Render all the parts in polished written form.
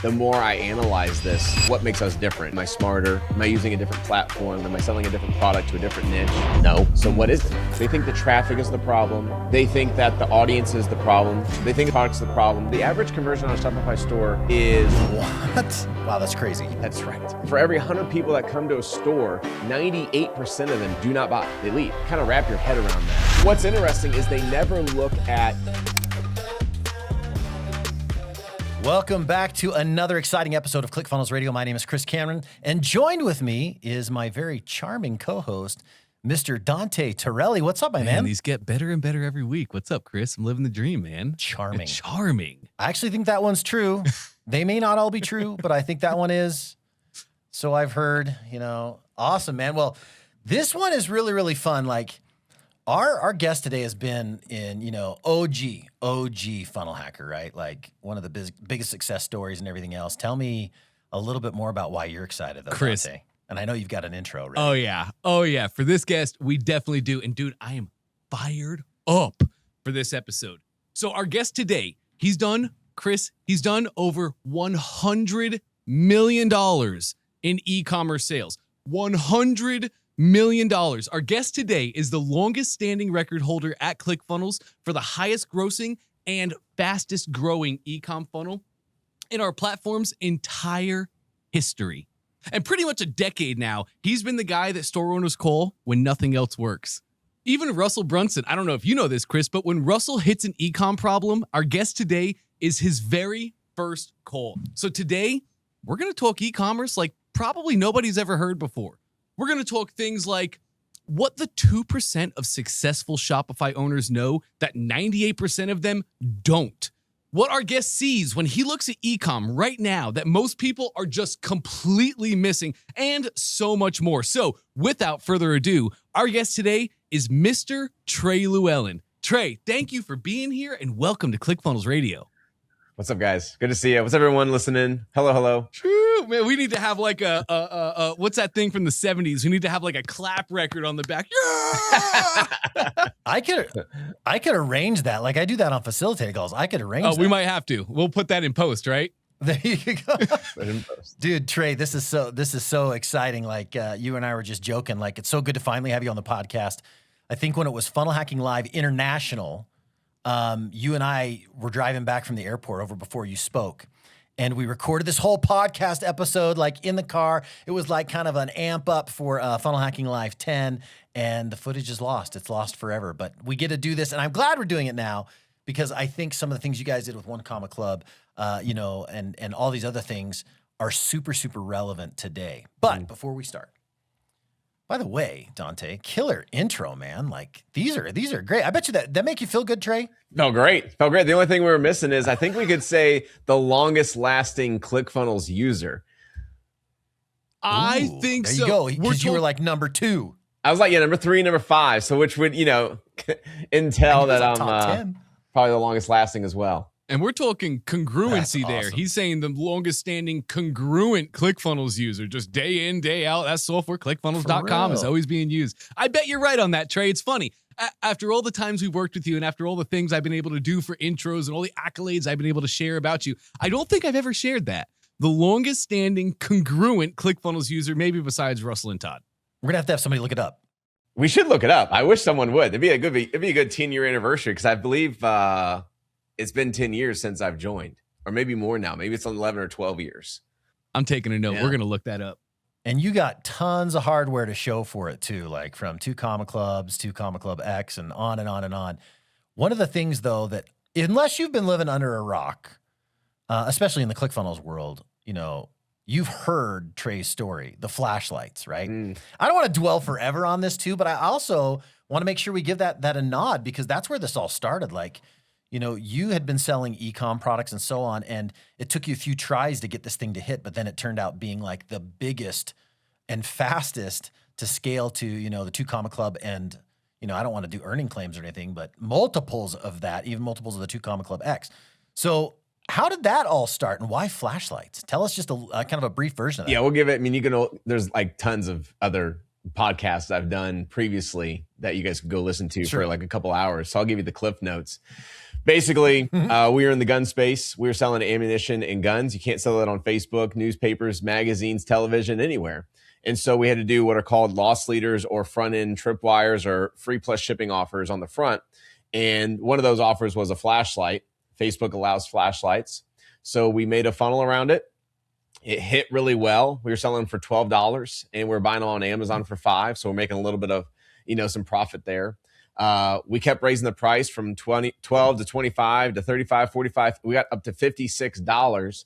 The more I analyze this, what makes us different? Am I smarter? Am I using a different platform? Am I selling a different product to a different niche? No. So what is it? They think the traffic is the problem. They think that the audience is the problem. They think the product's the problem. The average conversion on a Shopify store is... What? Wow, that's crazy. That's right. For every 100 people that come to a store, 98% of them do not buy. They leave. Kind of wrap your head around that. What's interesting is they never look at... Welcome back to another exciting episode of ClickFunnels Radio. My name is Chris Cameron, and joined with me is my very charming co-host, Mr. Dante Torelli. What's up, my man? These get better and better every week. What's up, Chris? I'm living the dream, man. Charming. Charming. I actually think that one's true. They may not all be true, but I think that one is. So I've heard, awesome, man. Well, this one is really, really fun. Like, our guest today has been in, OG funnel hacker, right? Like one of the biggest success stories and everything else. Tell me a little bit more about why you're excited, though, Chris. Dante. And I know you've got an intro, right? Oh, yeah. For this guest, we definitely do. And, dude, I am fired up for this episode. So our guest today, he's done over $100 million in e-commerce sales. $100 million. Our guest today is the longest standing record holder at ClickFunnels for the highest grossing and fastest growing ecom funnel in our platform's entire history. And pretty much a decade now, he's been the guy that store owners call when nothing else works. Even Russell Brunson, I don't know if you know this, Chris, but when Russell hits an ecom problem, our guest today is his very first call. So today, we're going to talk e-commerce like probably nobody's ever heard before. We're going to talk things like what the 2% of successful Shopify owners know that 98% of them don't. What our guest sees when he looks at ecom right now that most people are just completely missing, and so much more. So without further ado, our guest today is Mr. Trey Lewellen. Trey, thank you for being here and welcome to ClickFunnels Radio. What's up, guys? Good to see you. What's everyone listening? Hello. True, man. We need to have like a what's that thing from the 70s? We need to have like a clap record on the back. Yeah! I could arrange that. Like I do that on facilitated calls. I could arrange that. We might have to. We'll put that in post, right? There you go. Dude, Trey, this is so exciting. Like you and I were just joking. Like it's so good to finally have you on the podcast. I think when it was Funnel Hacking Live International, you and I were driving back from the airport over before you spoke, and we recorded this whole podcast episode like in the car. It was like kind of an amp up for Funnel Hacking Live 10, and the footage is lost. It's lost forever, but we get to do this, and I'm glad we're doing it now because I think some of the things you guys did with One Comma Club, and all these other things are super, super relevant today. But before we start, by the way, Dante, killer intro, man. Like these are great. I bet you that make you feel good, Trey? Felt great. The only thing we were missing is I think we could say the longest lasting ClickFunnels user. I think so. There you go. Because you were like number 2. I was like, number 3, number 5. So which would, entail that I'm probably the longest lasting as well. And we're talking congruency. That's there. awesome. He's saying the longest standing congruent ClickFunnels user, just day in, day out. That software, ClickFunnels.com, is always being used. I bet you're right on that, Trey. It's funny. After all the times we've worked with you and after all the things I've been able to do for intros and all the accolades I've been able to share about you, I don't think I've ever shared that. The longest standing congruent ClickFunnels user, maybe besides Russell and Todd. We're going to have somebody look it up. We should look it up. I wish someone would. It'd be a good 10-year anniversary because I believe it's been 10 years since I've joined, or maybe more now. Maybe it's 11 or 12 years. I'm taking a note. Yeah. We're going to look that up. And you got tons of hardware to show for it too, like from 2 Comma Clubs, 2 Comma Club X, and on and on and on. One of the things, though, that unless you've been living under a rock, especially in the ClickFunnels world, you've heard Trey's story, the flashlights, right? I don't want to dwell forever on this too, but I also want to make sure we give that a nod because that's where this all started. Like, you had been selling ecom products and so on, and it took you a few tries to get this thing to hit, but then it turned out being like the biggest and fastest to scale to, the 2 Comma Club. And, I don't want to do earning claims or anything, but multiples of that, even multiples of the 2 Comma Club X. So how did that all start and why flashlights? Tell us just a kind of a brief version of that. Yeah, we'll give it. I mean, there's like tons of other podcasts I've done previously that you guys could go listen to Sure. for like a couple hours. So I'll give you the cliff notes. Basically, we were in the gun space. We were selling ammunition and guns. You can't sell that on Facebook, newspapers, magazines, television, anywhere. And so we had to do what are called loss leaders or front-end tripwires or free plus shipping offers on the front. And one of those offers was a flashlight. Facebook allows flashlights. So we made a funnel around it. It hit really well. We were selling for $12 and we're buying them on Amazon for $5. So we're making a little bit of, some profit there. We kept raising the price from 12 to 25 to 35, 45. We got up to $56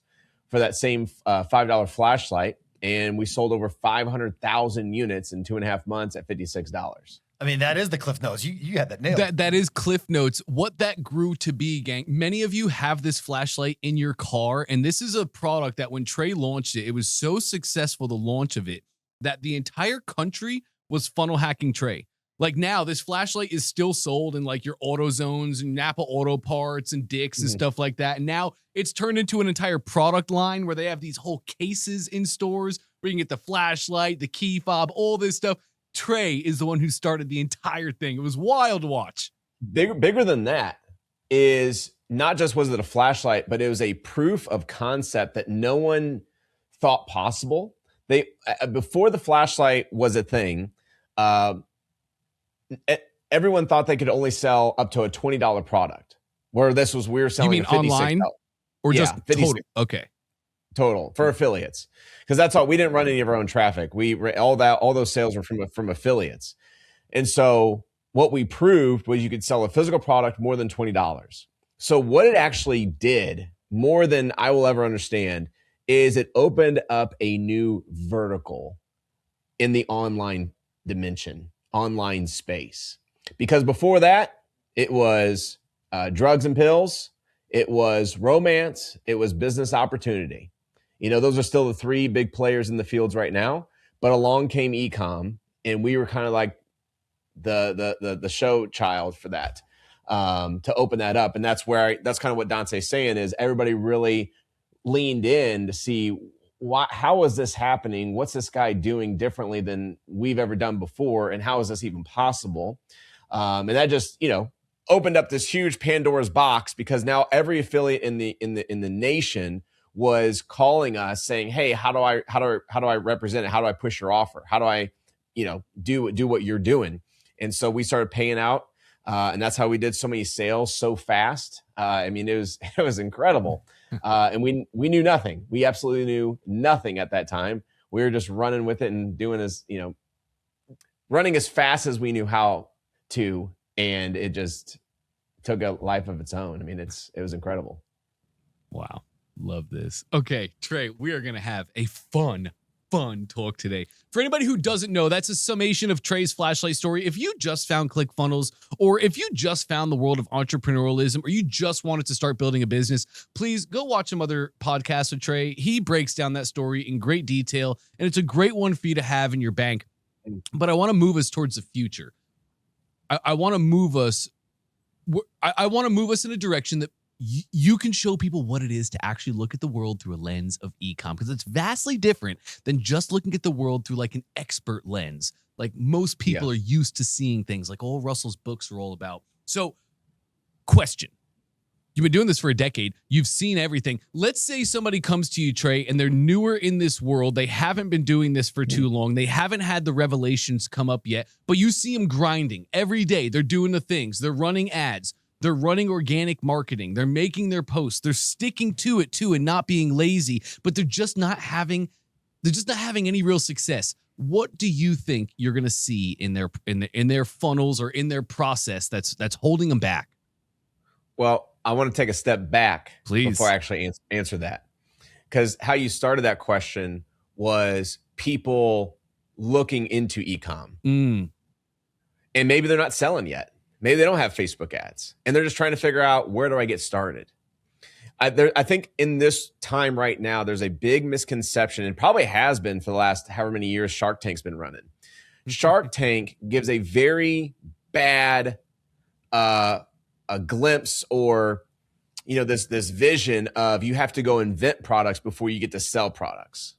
for that same $5 flashlight. And we sold over 500,000 units in 2.5 months at $56. I mean, that is the Cliff Notes. You had that nailed. That is Cliff Notes. What that grew to be, gang. Many of you have this flashlight in your car, and this is a product that when Trey launched it, it was so successful, the launch of it, that the entire country was funnel hacking Trey. Like now, this flashlight is still sold in like your AutoZones and Napa Auto Parts and Dick's and stuff like that. And now it's turned into an entire product line where they have these whole cases in stores where you can get the flashlight, the key fob, all this stuff. Trey is the one who started the entire thing. It was wild to watch. Bigger than that is not just was it a flashlight, but it was a proof of concept that no one thought possible. They before the flashlight was a thing, everyone thought they could only sell up to a $20 product. Where this was, we were selling. You mean online or just total? Okay. Total for affiliates, because that's all. We didn't run any of our own traffic. All those sales were from affiliates, and so what we proved was you could sell a physical product more than $20. So what it actually did, more than I will ever understand, is it opened up a new vertical in the online dimension, online space. Because before that, it was drugs and pills, it was romance, it was business opportunity. Those are still the three big players in the fields right now. But along came Ecom, and we were kind of like the show child for that, to open that up. And that's kind of what Dante's saying is everybody really leaned in to see how is this happening? What's this guy doing differently than we've ever done before? And how is this even possible? And that just, opened up this huge Pandora's box, because now every affiliate in the nation was calling us saying, hey, how do I represent it? How do I push your offer? How do I, do what you're doing? And so we started paying out, and that's how we did so many sales so fast. It was incredible. And we knew nothing. We absolutely knew nothing at that time. We were just running with it and doing running as fast as we knew how to, and it just took a life of its own. It was incredible. Wow. Love this. Okay, Trey, we are going to have a fun talk today. For anybody who doesn't know, that's a summation of Trey's flashlight story. If you just found ClickFunnels, or if you just found the world of entrepreneurialism, or you just wanted to start building a business, please go watch some other podcasts with Trey. He breaks down that story in great detail, and it's a great one for you to have in your bank. But I want to move us towards the future. I want to move us. I want to move us in a direction that you can show people what it is to actually look at the world through a lens of ecom, because it's vastly different than just looking at the world through like an expert lens. Like most people are used to seeing things like all Russell's books are all about. So, question. You've been doing this for a decade. You've seen everything. Let's say somebody comes to you, Trey, and they're newer in this world. They haven't been doing this for too long. They haven't had the revelations come up yet, but you see them grinding every day. They're doing the things. They're running ads. They're running organic marketing. They're making their posts. They're sticking to it too and not being lazy, but they're just not having any real success. What do you think you're going to see in their funnels or in their process that's holding them back? Well, I want to take a step back, please, before I actually answer that. Because how you started that question was people looking into ecom. And maybe they're not selling yet. Maybe they don't have Facebook ads, and they're just trying to figure out, where do I get started? I think in this time right now, there's a big misconception, and probably has been for the last however many years Shark Tank's been running. Shark Tank gives a very bad a glimpse, or this vision of you have to go invent products before you get to sell products.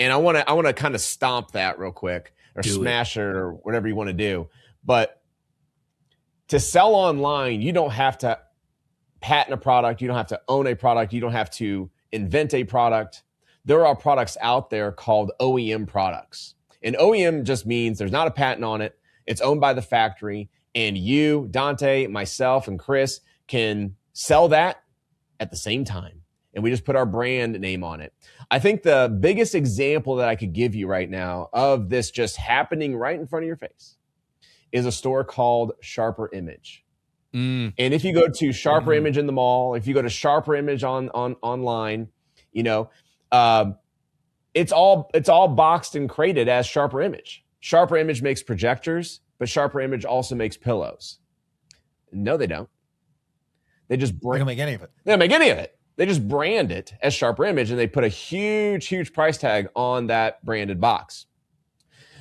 And I want to kind of stomp that real quick, or smash it, or whatever you want to do. But to sell online, you don't have to patent a product. You don't have to own a product. You don't have to invent a product. There are products out there called OEM products. And OEM just means there's not a patent on it. It's owned by the factory. And you, Dante, myself, and Chris can sell that at the same time. And we just put our brand name on it. I think the biggest example that I could give you right now of this just happening right in front of your face is a store called Sharper Image. And if you go to Sharper Image in the mall, if you go to Sharper Image on online, you know, it's all boxed and crated as Sharper Image. Sharper Image makes projectors, but Sharper Image also makes pillows. No, they don't. They just They don't make any of it. They don't make any of it. They just brand it as Sharper Image, and they put a huge, huge price tag on that branded box.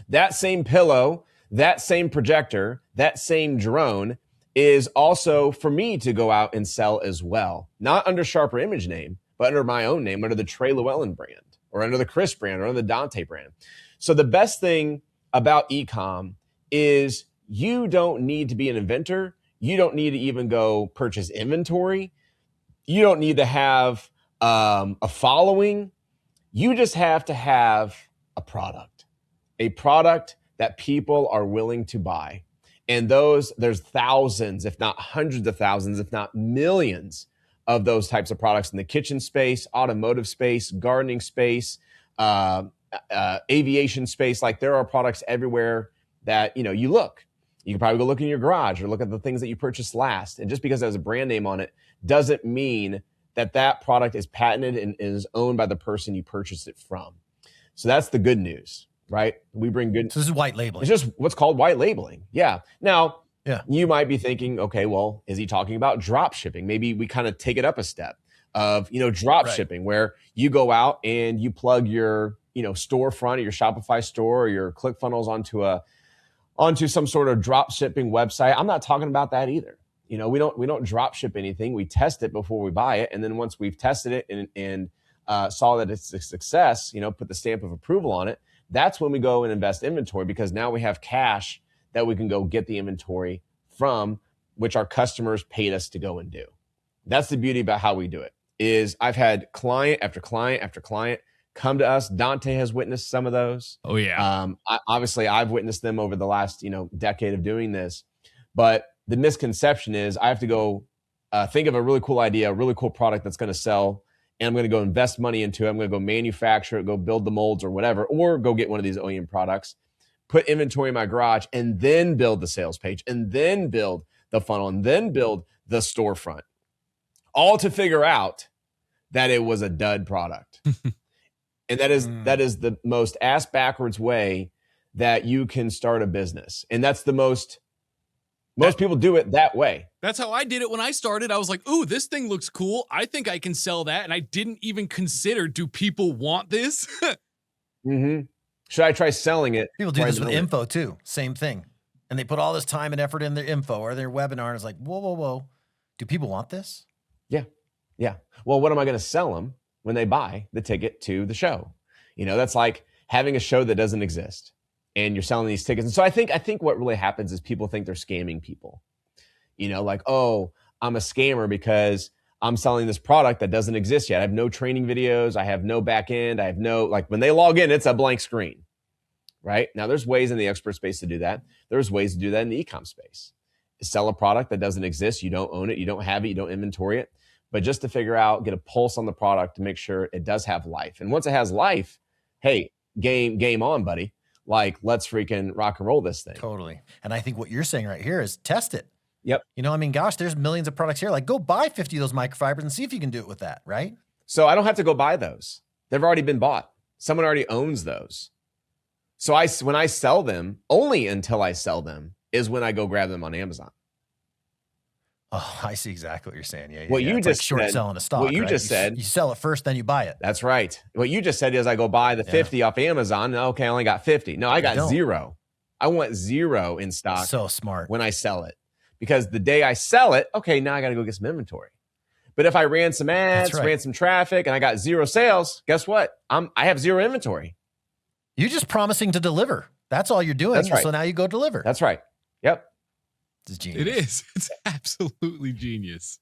That same pillow, that same projector, that same drone is also for me to go out and sell as well. Not under Sharper Image name, but under my own name, under the Trey Lewellen brand, or under the Chris brand, or under the Dante brand. So the best thing about Ecom is you don't need to be an inventor. You don't need to even go purchase inventory. You don't need to have a following. You just have to have a product that people are willing to buy. And there's thousands, if not hundreds of thousands, if not millions of those types of products in the kitchen space, automotive space, gardening space, aviation space. Like, there are products everywhere that, you know, you look. You can probably go look in your garage or look at the things that you purchased last. And just because there's a brand name on it doesn't mean that that product is patented and is owned by the person you purchased it from. So that's the good news, right? We bring good. So this is white labeling. It's just what's called white labeling. Yeah. Now, you might be thinking, okay, well, is he talking about drop shipping? Maybe we kind of take it up a step of, you know, drop shipping, where you go out and you plug your, you know, storefront or your Shopify store or your ClickFunnels onto some sort of drop shipping website. I'm not talking about that either. You know, we don't drop ship anything. We test it before we buy it. And then once we've tested it and saw that it's a success, you know, put the stamp of approval on it, that's when we go and invest inventory, because now we have cash that we can go get the inventory from, which our customers paid us to go and do. That's the beauty about how we do it. Is I've had client after client after client come to us. Dante has witnessed some of those. Oh yeah. Obviously I've witnessed them over the last, you know, decade of doing this. But the misconception is I have to go think of a really cool idea, a really cool product that's going to sell, and I'm going to go invest money into it. I'm going to go manufacture it, go build the molds or whatever, or go get one of these OEM products, put inventory in my garage, and then build the sales page, and then build the funnel, and then build the storefront, all to figure out that it was a dud product. And that is the most ass backwards way that you can start a business. And that's the most people do it that way. That's how I did it when I started. I was like, ooh, this thing looks cool. I think I can sell that. And I didn't even consider, do people want this? Should I try selling it? People do this with info too. Same thing. And they put all this time and effort in their info or their webinar. And it's like, whoa. Do people want this? Yeah. Well, what am I going to sell them when they buy the ticket to the show? You know, that's like having a show that doesn't exist and you're selling these tickets. And so I think what really happens is people think they're scamming people. You know, like, oh, I'm a scammer because I'm selling this product that doesn't exist yet. I have no training videos. I have no back end. I have no, like, when they log in, it's a blank screen, right? Now, there's ways in the expert space to do that. There's ways to do that in the ecom space. Sell a product that doesn't exist. You don't own it. You don't have it. You don't inventory it. But just to figure out, get a pulse on the product to make sure it does have life. And once it has life, hey, game on, buddy. Like, let's freaking rock and roll this thing. Totally. And I think what you're saying right here is test it. Yep. You know, I mean, gosh, there's millions of products here. Like, go buy 50 of those microfibers and see if you can do it with that, right? So I don't have to go buy those. They've already been bought. Someone already owns those. So when I sell them, only until I sell them is when I go grab them on Amazon. Oh, I see exactly what you're saying. Yeah. What you it's just like short said, selling a stock. What you right? just said. You sell it first, then you buy it. That's right. What you just said is I go buy the 50 off Amazon. Okay, I only got 50. No, I got 0. I want 0 in stock. So smart. When I sell it. Because the day I sell it, okay, now I got to go get some inventory. But if I ran some ads, ran some traffic, and I got 0 sales, guess what? I have 0 inventory. You're just promising to deliver. That's all you're doing. That's right. So now you go deliver. That's right. Yep. This is genius. It is. It's absolutely genius.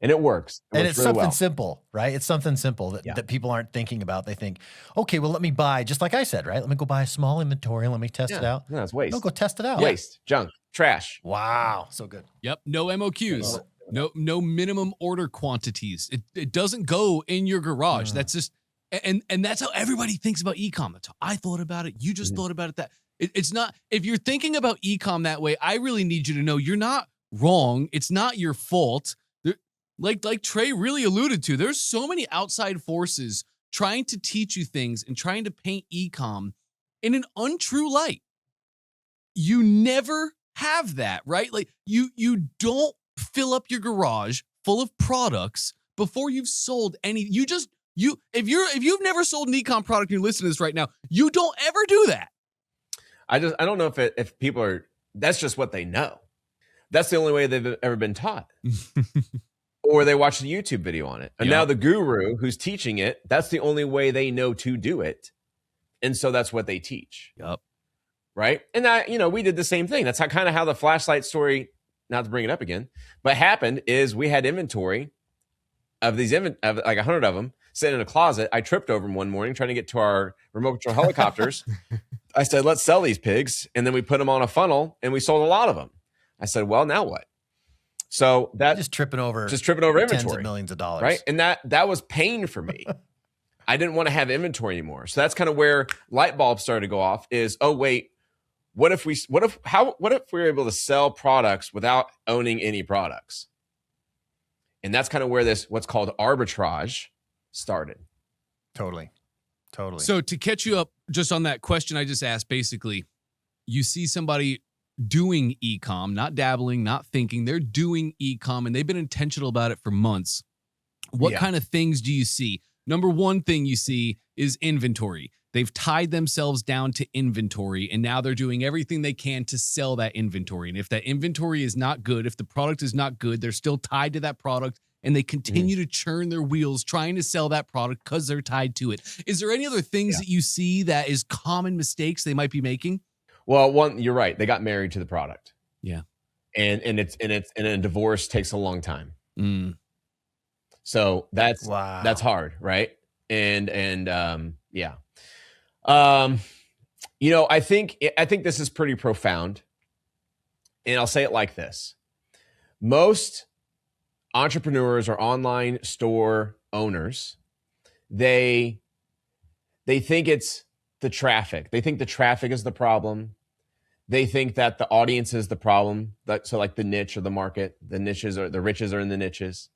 And it works. And works it's really something well. simple, right? It's something simple that people aren't thinking about. They think, okay, well, let me buy, just like I said, right? Let me go buy a small inventory and let me test it out. No, it's waste. No, go test it out. Waste, junk, trash. Wow. So good. Yep. No MOQs. No minimum order quantities. It doesn't go in your garage. That's just and that's how everybody thinks about ecom. That's how I thought about it. You just thought about it that it's not. If you're thinking about ecom that way, I really need you to know you're not wrong. It's not your fault. Like Trey really alluded to, there's so many outside forces trying to teach you things and trying to paint ecom in an untrue light. You never have that, right? Like you don't fill up your garage full of products before you've sold any. If you've never sold an ecom product and you're listening to this right now, you don't ever do that. I don't know if people are. That's just what they know. That's the only way they've ever been taught. Or they watch the YouTube video on it. And now the guru who's teaching it, that's the only way they know to do it. And so that's what they teach. Yep. Right. And we did the same thing. That's kind of how the flashlight story, not to bring it up again, but happened is we had inventory of these, of like 100 of them sitting in a closet. I tripped over them one morning trying to get to our remote control helicopters. I said, let's sell these pigs. And then we put them on a funnel and we sold a lot of them. I said, well, now what? So that just tripping over inventory, tens of millions of dollars, right? And that was pain for me. I didn't want to have inventory anymore. So that's kind of where light bulbs started to go off. Is what if we were able to sell products without owning any products? And that's kind of where this what's called arbitrage started. Totally. So to catch you up just on that question I just asked, basically, you see somebody doing ecom, not dabbling, not thinking. They're doing ecom and they've been intentional about it for months. What kind of things do you see? Number one thing you see is inventory. They've tied themselves down to inventory and now they're doing everything they can to sell that inventory. And if that inventory is not good, if the product is not good, they're still tied to that product and they continue to churn their wheels trying to sell that product because they're tied to it. Is there any other things that you see that is common mistakes they might be making? Well, one, you're right. They got married to the product. Yeah. And a divorce takes a long time. So that's hard, right? I think this is pretty profound. And I'll say it like this. Most entrepreneurs or online store owners, they think it's the traffic. They think the traffic is the problem. They think that the audience is the problem. So like the niche or the market, the niches or the riches are in the niches.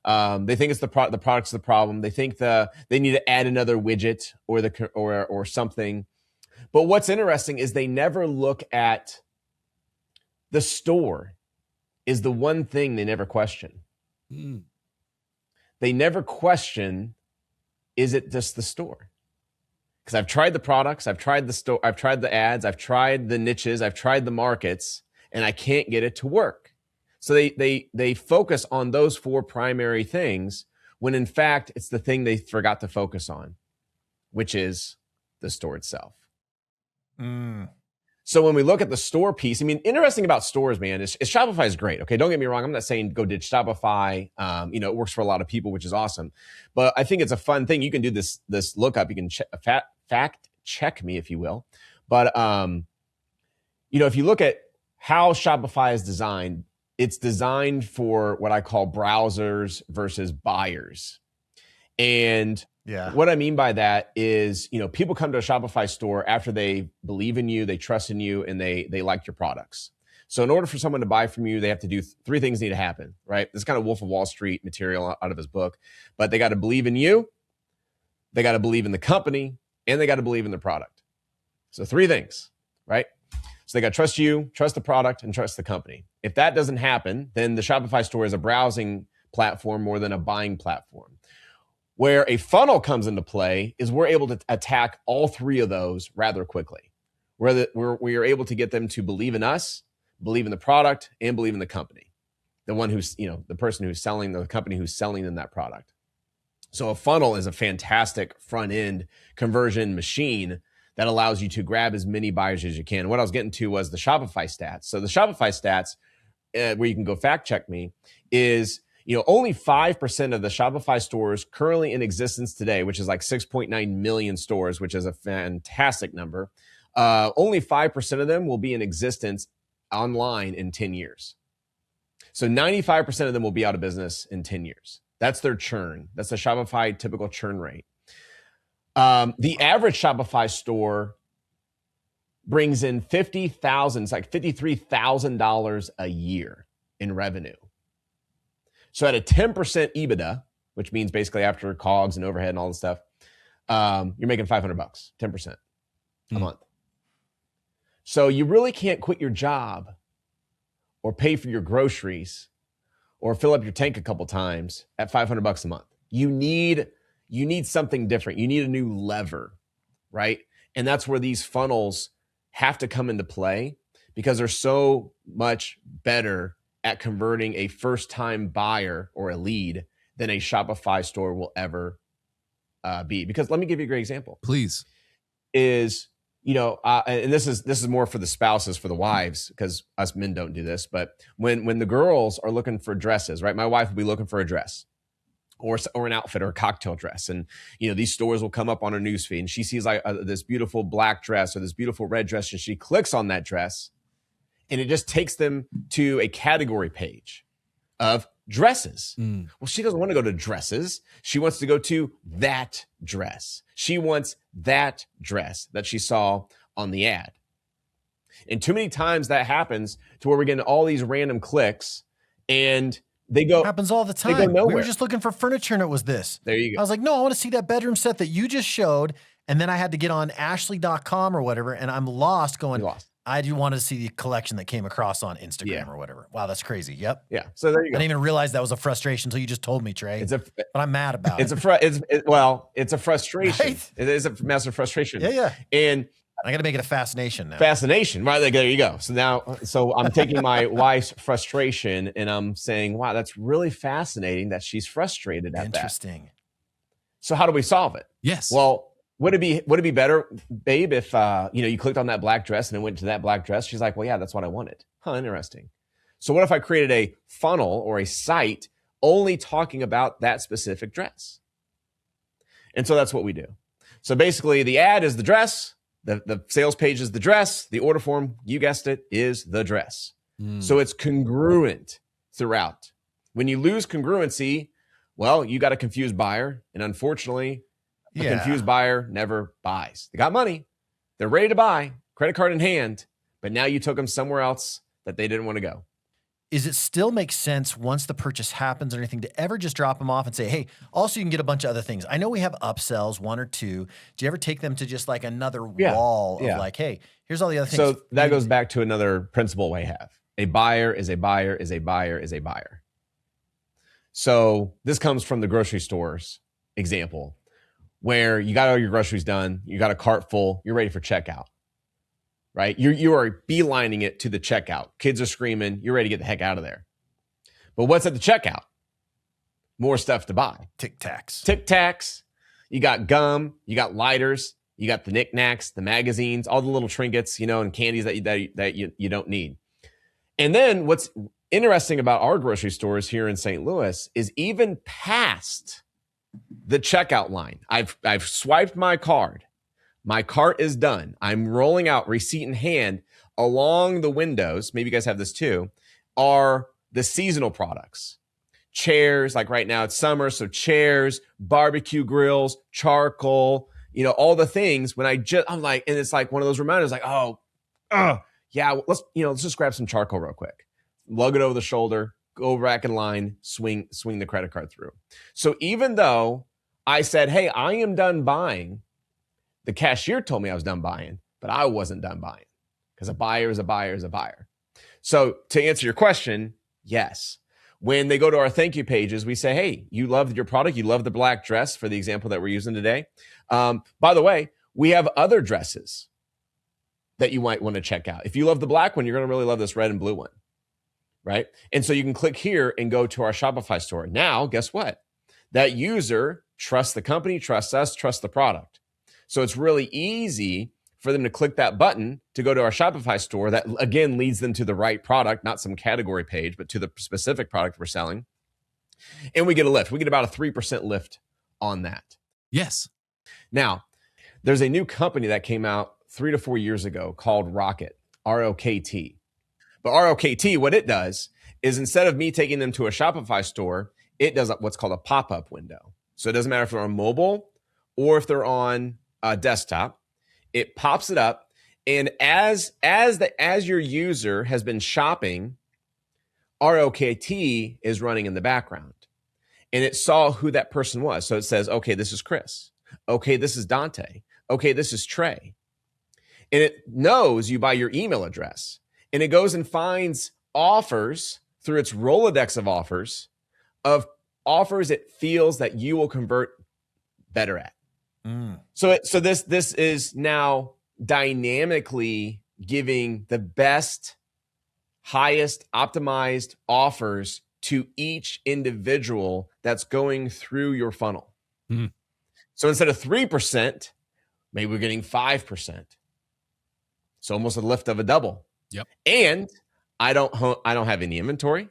They think it's the product's the problem. They think they need to add another widget or something. But what's interesting is they never look at the store is the one thing they never question. They never question, is it just the store? Because I've tried the products, I've tried the store, I've tried the ads, I've tried the niches, I've tried the markets, and I can't get it to work. So they focus on those four primary things when in fact it's the thing they forgot to focus on, which is the store itself. So when we look at the store piece, I mean, interesting about stores, man, is Shopify is great. Okay, don't get me wrong. I'm not saying go ditch Shopify. It works for a lot of people, which is awesome. But I think it's a fun thing. You can do this lookup. You can fact check me, if you will. But if you look at how Shopify is designed, it's designed for what I call browsers versus buyers. And what I mean by that is, people come to a Shopify store after they believe in you, they trust in you, and they like your products. So in order for someone to buy from you, they have to do three things need to happen, right? This is kind of Wolf of Wall Street material out of his book, but they got to believe in you, they got to believe in the company, and they got to believe in the product. So three things, right? So they got to trust you, trust the product, and trust the company. If that doesn't happen, then the Shopify store is a browsing platform more than a buying platform. Where a funnel comes into play is we're able to attack all three of those rather quickly. We are able to get them to believe in us, believe in the product, and believe in the company. The one who's, the person who's selling, the company who's selling them that product. So a funnel is a fantastic front end conversion machine that allows you to grab as many buyers as you can. What I was getting to was the Shopify stats. So the Shopify stats, where you can go fact check me, is only 5% of the Shopify stores currently in existence today, which is like 6.9 million stores, which is a fantastic number. Only 5% of them will be in existence online in 10 years. So 95% of them will be out of business in 10 years. That's their churn. That's the Shopify typical churn rate. The average Shopify store brings in $50,000, it's like $53,000 a year in revenue. So at a 10% EBITDA, which means basically after COGS and overhead and all this stuff, you're making $500, 10% a month. So you really can't quit your job or pay for your groceries or fill up your tank a couple times at $500 a month. You need something different. You need a new lever, right? And that's where these funnels have to come into play, because they're so much better at converting a first-time buyer or a lead than a Shopify store will ever be. Because let me give you a great example. Please. Is, and this is more for the spouses, for the wives, because us men don't do this. But when the girls are looking for dresses, right? My wife will be looking for a dress or an outfit or a cocktail dress. And, these stores will come up on her newsfeed and she sees like this beautiful black dress or this beautiful red dress, and she clicks on that dress and it just takes them to a category page of dresses. Well, she doesn't want to go to dresses. She wants to go to that dress. She wants that dress that she saw on the ad. And too many times that happens to where we're getting all these random clicks and they go. Happens all the They go time. nowhere. We were just looking for furniture and it was this. There you go. I was like, no, I want to see that bedroom set that you just showed. And then I had to get on ashley.com or whatever. And I'm lost going, You're lost. I do want to see the collection that came across on Instagram or whatever. Wow, that's crazy. Yep. Yeah. So there you go. I didn't even realize that was a frustration until you just told me, Trey. But I'm mad about it. It's a frustration. Right? It is a massive frustration. Yeah. And I got to make it a fascination now. fascination, right? Like, there you go. So I'm taking my wife's frustration and I'm saying, wow, that's really fascinating that she's frustrated at that. Interesting. So how do we solve it? Yes. Well, would it be better, babe, if you clicked on that black dress and it went to that black dress? She's like, well, yeah, that's what I wanted. Interesting. So what if I created a funnel or a site only talking about that specific dress? And so that's what we do. So basically the ad is the dress, the sales page is the dress, the order form, you guessed it, is the dress. So it's congruent throughout. When you lose congruency, well, you got a confused buyer, and unfortunately, a confused buyer never buys. They got money. They're ready to buy, credit card in hand, but now you took them somewhere else that they didn't want to go. Is it still make sense once the purchase happens or anything to ever just drop them off and say, hey, also you can get a bunch of other things? I know we have upsells, 1 or 2. Do you ever take them to just like another wall of like, hey, here's all the other things? So that goes back to another principle we have. A buyer is a buyer is a buyer is a buyer. So this comes from the grocery stores example, where you got all your groceries done, you got a cart full, you're ready for checkout, right? You are beelining it to the checkout. Kids are screaming, you're ready to get the heck out of there. But what's at the checkout? More stuff to buy. Tic Tacs. Tic Tacs. You got gum, you got lighters, you got the knickknacks, the magazines, all the little trinkets, and candies that you don't need. And then what's interesting about our grocery stores here in St. Louis is even past the checkout line. I've swiped my card. My cart is done. I'm rolling out receipt in hand. Along the windows, maybe you guys have this too, are the seasonal products. Chairs, like right now it's summer, so chairs, barbecue grills, charcoal, all the things. I'm like, and it's like one of those reminders, like, yeah, let's just grab some charcoal real quick. Lug it over the shoulder, go back in line, swing the credit card through. So even though I said, hey, I am done buying, the cashier told me I was done buying, but I wasn't done buying, because a buyer is a buyer is a buyer. So to answer your question, yes. When they go to our thank you pages, we say, hey, you loved your product, you love the black dress, for the example that we're using today. By the way, we have other dresses that you might want to check out. If you love the black one, you're going to really love this red and blue one. Right? And so you can click here and go to our Shopify store. Now, guess what? That user trusts the company, trusts us, trusts the product. So it's really easy for them to click that button to go to our Shopify store. That again leads them to the right product, not some category page, but to the specific product we're selling. And we get a lift. We get about a 3% lift on that. Yes. Now, there's a new company that came out 3 to 4 years ago called Rocket, ROKT. But ROKT, what it does is instead of me taking them to a Shopify store, it does what's called a pop-up window. So it doesn't matter if they're on mobile or if they're on a desktop. It pops it up, and as your user has been shopping, ROKT is running in the background, and it saw who that person was. So it says, okay, this is Chris. Okay, this is Dante. Okay, this is Trey. And it knows you by your email address, and it goes and finds offers through its Rolodex of offers it feels that you will convert better at. So this is now dynamically giving the best, highest optimized offers to each individual that's going through your funnel. So instead of 3%, maybe we're getting 5%. So almost a lift of a double. Yep. And I don't have any inventory.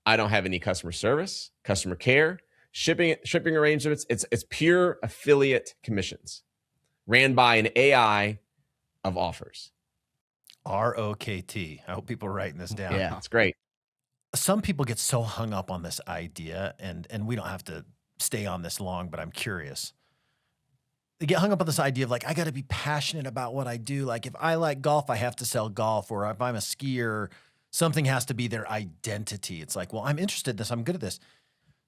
I don't have any customer service, customer care, shipping arrangements. It's pure affiliate commissions ran by an AI of offers. ROKT. I hope people are writing this down. Yeah, it's great. Some people get so hung up on this idea, and we don't have to stay on this long, but I'm curious. They get hung up on this idea of like, I got to be passionate about what I do. Like if I like golf, I have to sell golf, or if I'm a skier, something has to be their identity. It's like, well, I'm interested in this. I'm good at this.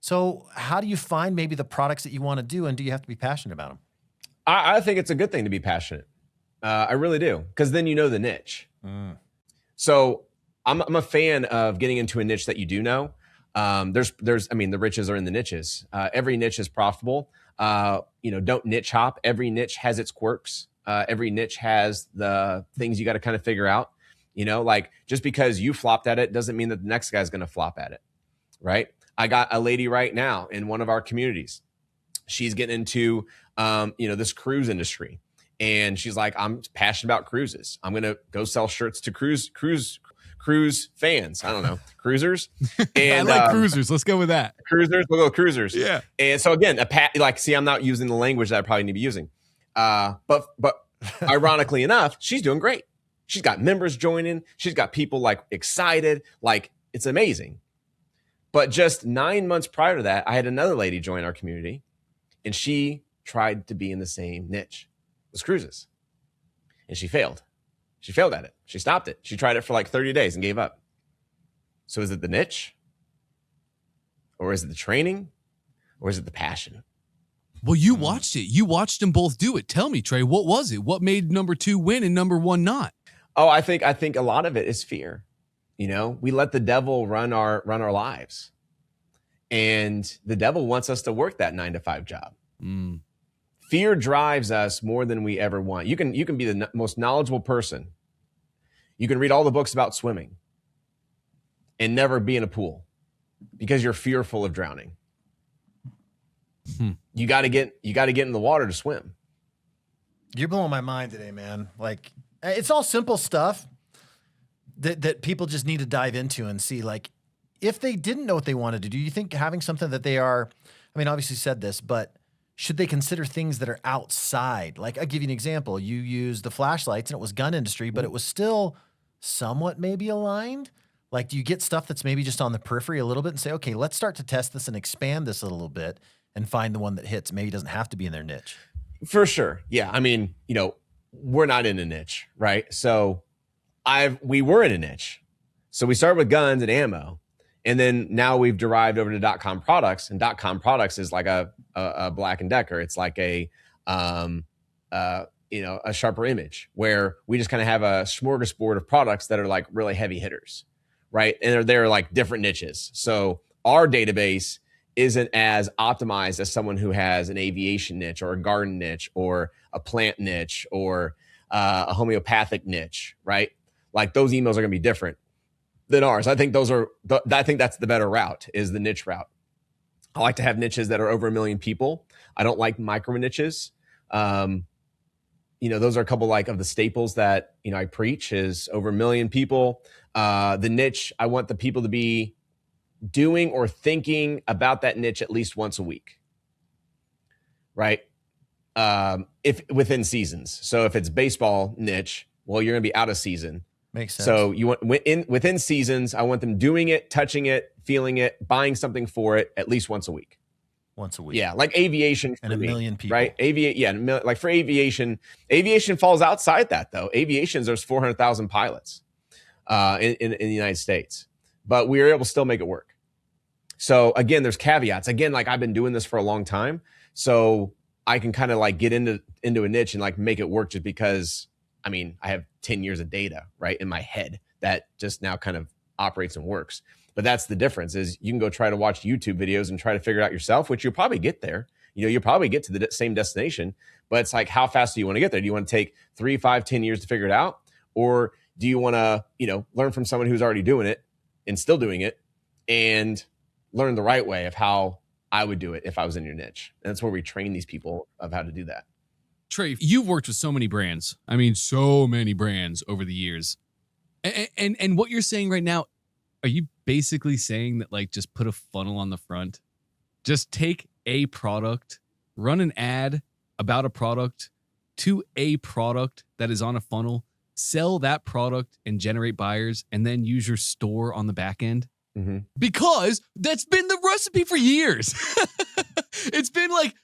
So how do you find maybe the products that you want to do, and do you have to be passionate about them? I think it's a good thing to be passionate. I really do, because then you know the niche. So I'm a fan of getting into a niche that you do know. The riches are in the niches. Every niche is profitable. Don't niche hop. Every niche has its quirks. Every niche has the things you got to kind of figure out. Like just because you flopped at it doesn't mean that the next guy's going to flop at it, right? I got a lady right now in one of our communities. She's getting into, this cruise industry, and she's like, I'm passionate about cruises. I'm going to go sell shirts to cruise fans. I don't know, cruisers. And I like cruisers. Let's go with that. Cruisers. We'll go cruisers. Yeah. And so again, I'm not using the language that I probably need to be using. But ironically enough, she's doing great. She's got members joining. She's got people like excited. Like it's amazing. But just 9 months prior to that, I had another lady join our community, and she tried to be in the same niche as cruises, and she failed. She failed at it. She stopped it. She tried it for like 30 days and gave up. So is it the niche, or is it the training, or is it the passion? Well, you watched it. You watched them both do it. Tell me, Trey, what was it? What made number 2 win and number 1 not? Oh, I think a lot of it is fear. We let the devil run our lives, and the devil wants us to work that 9-to-5 job. Fear drives us more than we ever want. You can be the most knowledgeable person. You can read all the books about swimming and never be in a pool because you're fearful of drowning. You got to get in the water to swim. You're blowing my mind today, man. Like it's all simple stuff that people just need to dive into and see. Like if they didn't know what they wanted to do, you think having something that they are, obviously said this, but should they consider things that are outside? Like I'll give you an example. You used the flashlights and it was gun industry, but it was still somewhat maybe aligned. Like do you get stuff that's maybe just on the periphery a little bit and say, okay, let's start to test this and expand this a little bit and find the one that hits. Maybe doesn't have to be in their niche. For sure. Yeah. We're not in a niche, right? So we were in a niche. So we started with guns and ammo. And then now we've derived over to .com products, and .com products is like a Black & Decker. It's like a Sharper Image, where we just kind of have a smorgasbord of products that are like really heavy hitters, right? And they're like different niches. So our database isn't as optimized as someone who has an aviation niche or a garden niche or a plant niche or a homeopathic niche, right? Like those emails are going to be different than ours. I think I think that's the better route, is the niche route. I like to have niches that are over 1 million people. I don't like micro niches. those are a couple like of the staples that, I preach is over 1 million people. The niche, I want the people to be doing or thinking about that niche at least once a week, right? If within seasons. So if it's baseball niche, well, you're going to be out of season. Makes sense. So you want within seasons, I want them doing it, touching it, feeling it, buying something for it at least once a week. Once a week. Yeah, like aviation for and 1 me, million people. right? Like for aviation falls outside that though. Aviation's there's 400,000 pilots in the United States, but we were able to still make it work. So again, there's caveats. Again, like I've been doing this for a long time, so I can kind of like get into a niche and like make it work just because, I have 10 years of data, right, in my head that just now kind of operates and works. But that's the difference is you can go try to watch YouTube videos and try to figure it out yourself, which you'll probably get there. You'll probably get to the same destination, but it's like, how fast do you want to get there? Do you want to take 3, 5, 10 years to figure it out? Or do you want to, learn from someone who's already doing it and still doing it and learn the right way of how I would do it if I was in your niche? And that's where we train these people of how to do that. Trey, you've worked with so many brands. So many brands over the years. And what you're saying right now, are you basically saying that like just put a funnel on the front? Just take a product, run an ad about a product to a product that is on a funnel, sell that product and generate buyers, and then use your store on the back end? Mm-hmm. Because that's been the recipe for years. It's been like,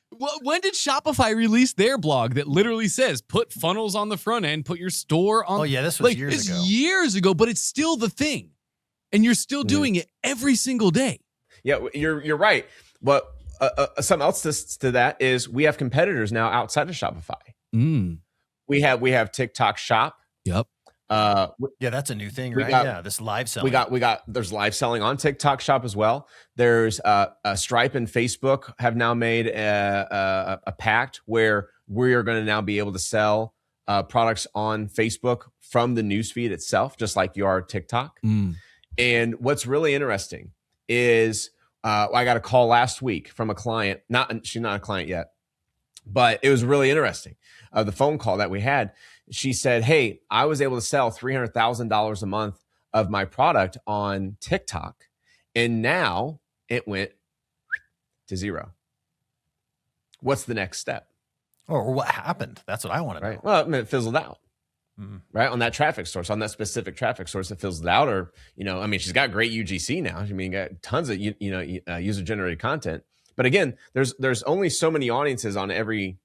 when did Shopify release their blog that literally says put funnels on the front end, put your store on? Oh yeah, this was years ago. Years ago, but it's still the thing. And you're still doing it every single day. Yeah, you're right. But something else to that is we have competitors now outside of Shopify. We have TikTok Shop. Yep. Yeah, that's a new thing, right? This live selling. There's live selling on TikTok Shop as well. There's Stripe and Facebook have now made a pact where we are going to now be able to sell products on Facebook from the newsfeed itself, just like you are TikTok. And what's really interesting is I got a call last week from a client. She's not a client yet, but it was really interesting. The phone call that we had, she said, "Hey, I was able to sell $300,000 a month of my product on TikTok, and now it went to zero. What's the next step?" Or what happened? That's what I want to know. Well, it fizzled out. Right on that traffic source, on that specific traffic source, it fizzled out. Or she's got great UGC now. Got tons of user generated content. But again, there's only so many audiences on every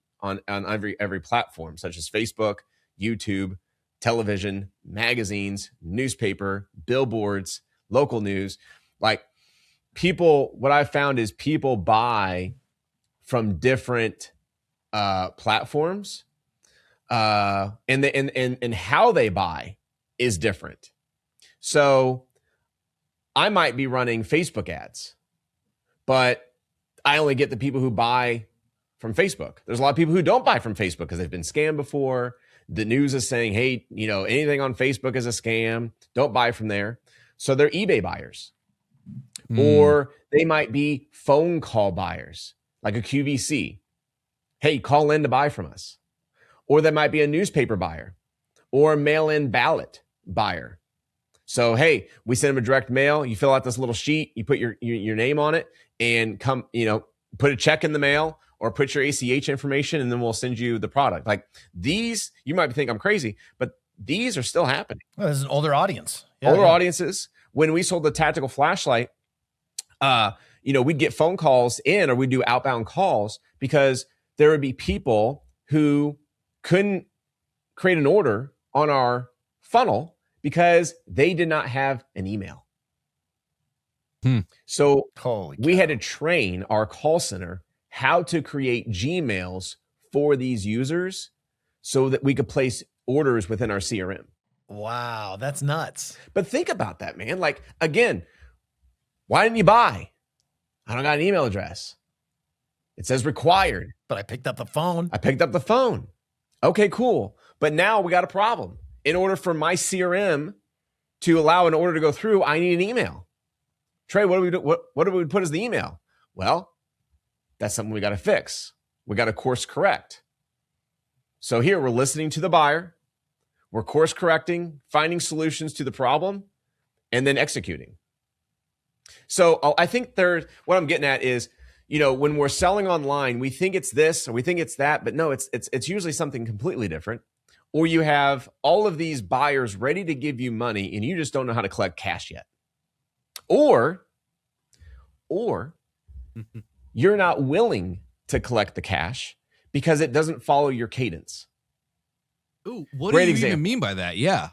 platform, such as Facebook, YouTube, television, magazines, newspaper, billboards, local news. Like what I've found is people buy from different platforms. And how they buy is different. So I might be running Facebook ads, but I only get the people who buy from Facebook. There's a lot of people who don't buy from Facebook because they've been scammed before. The news is saying, hey, anything on Facebook is a scam. Don't buy from there. So they're eBay buyers. Or they might be phone call buyers, like a QVC. Hey, call in to buy from us. Or there might be a newspaper buyer or a mail-in ballot buyer. So, hey, we send them a direct mail. You fill out this little sheet. You put your name on it and put a check in the mail or put your ACH information, and then we'll send you the product. Like these, you might think I'm crazy, but these are still happening. Well, this is an older audience. Audiences. When we sold the tactical flashlight, we'd get phone calls in or we'd do outbound calls because there would be people who couldn't create an order on our funnel because they did not have an email. So we had to train our call center how to create Gmails for these users so that we could place orders within our CRM. Wow, that's nuts. But think about that, man. Like, again, why didn't you buy? I don't got an email address. It says required. But I picked up the phone. Okay, cool. But now we got a problem. In order for my CRM to allow an order to go through, I need an email. Trey, what do we do? What do we put as the email? Well, that's something we got to fix. We got to course correct. So here we're listening to the buyer, we're course correcting, finding solutions to the problem, and then executing. So I think what I'm getting at is, when we're selling online, we think it's this or we think it's that, but no, it's usually something completely different. Or you have all of these buyers ready to give you money and you just don't know how to collect cash yet. Or you're not willing to collect the cash because it doesn't follow your cadence. Ooh, what do you even mean by that? Yeah.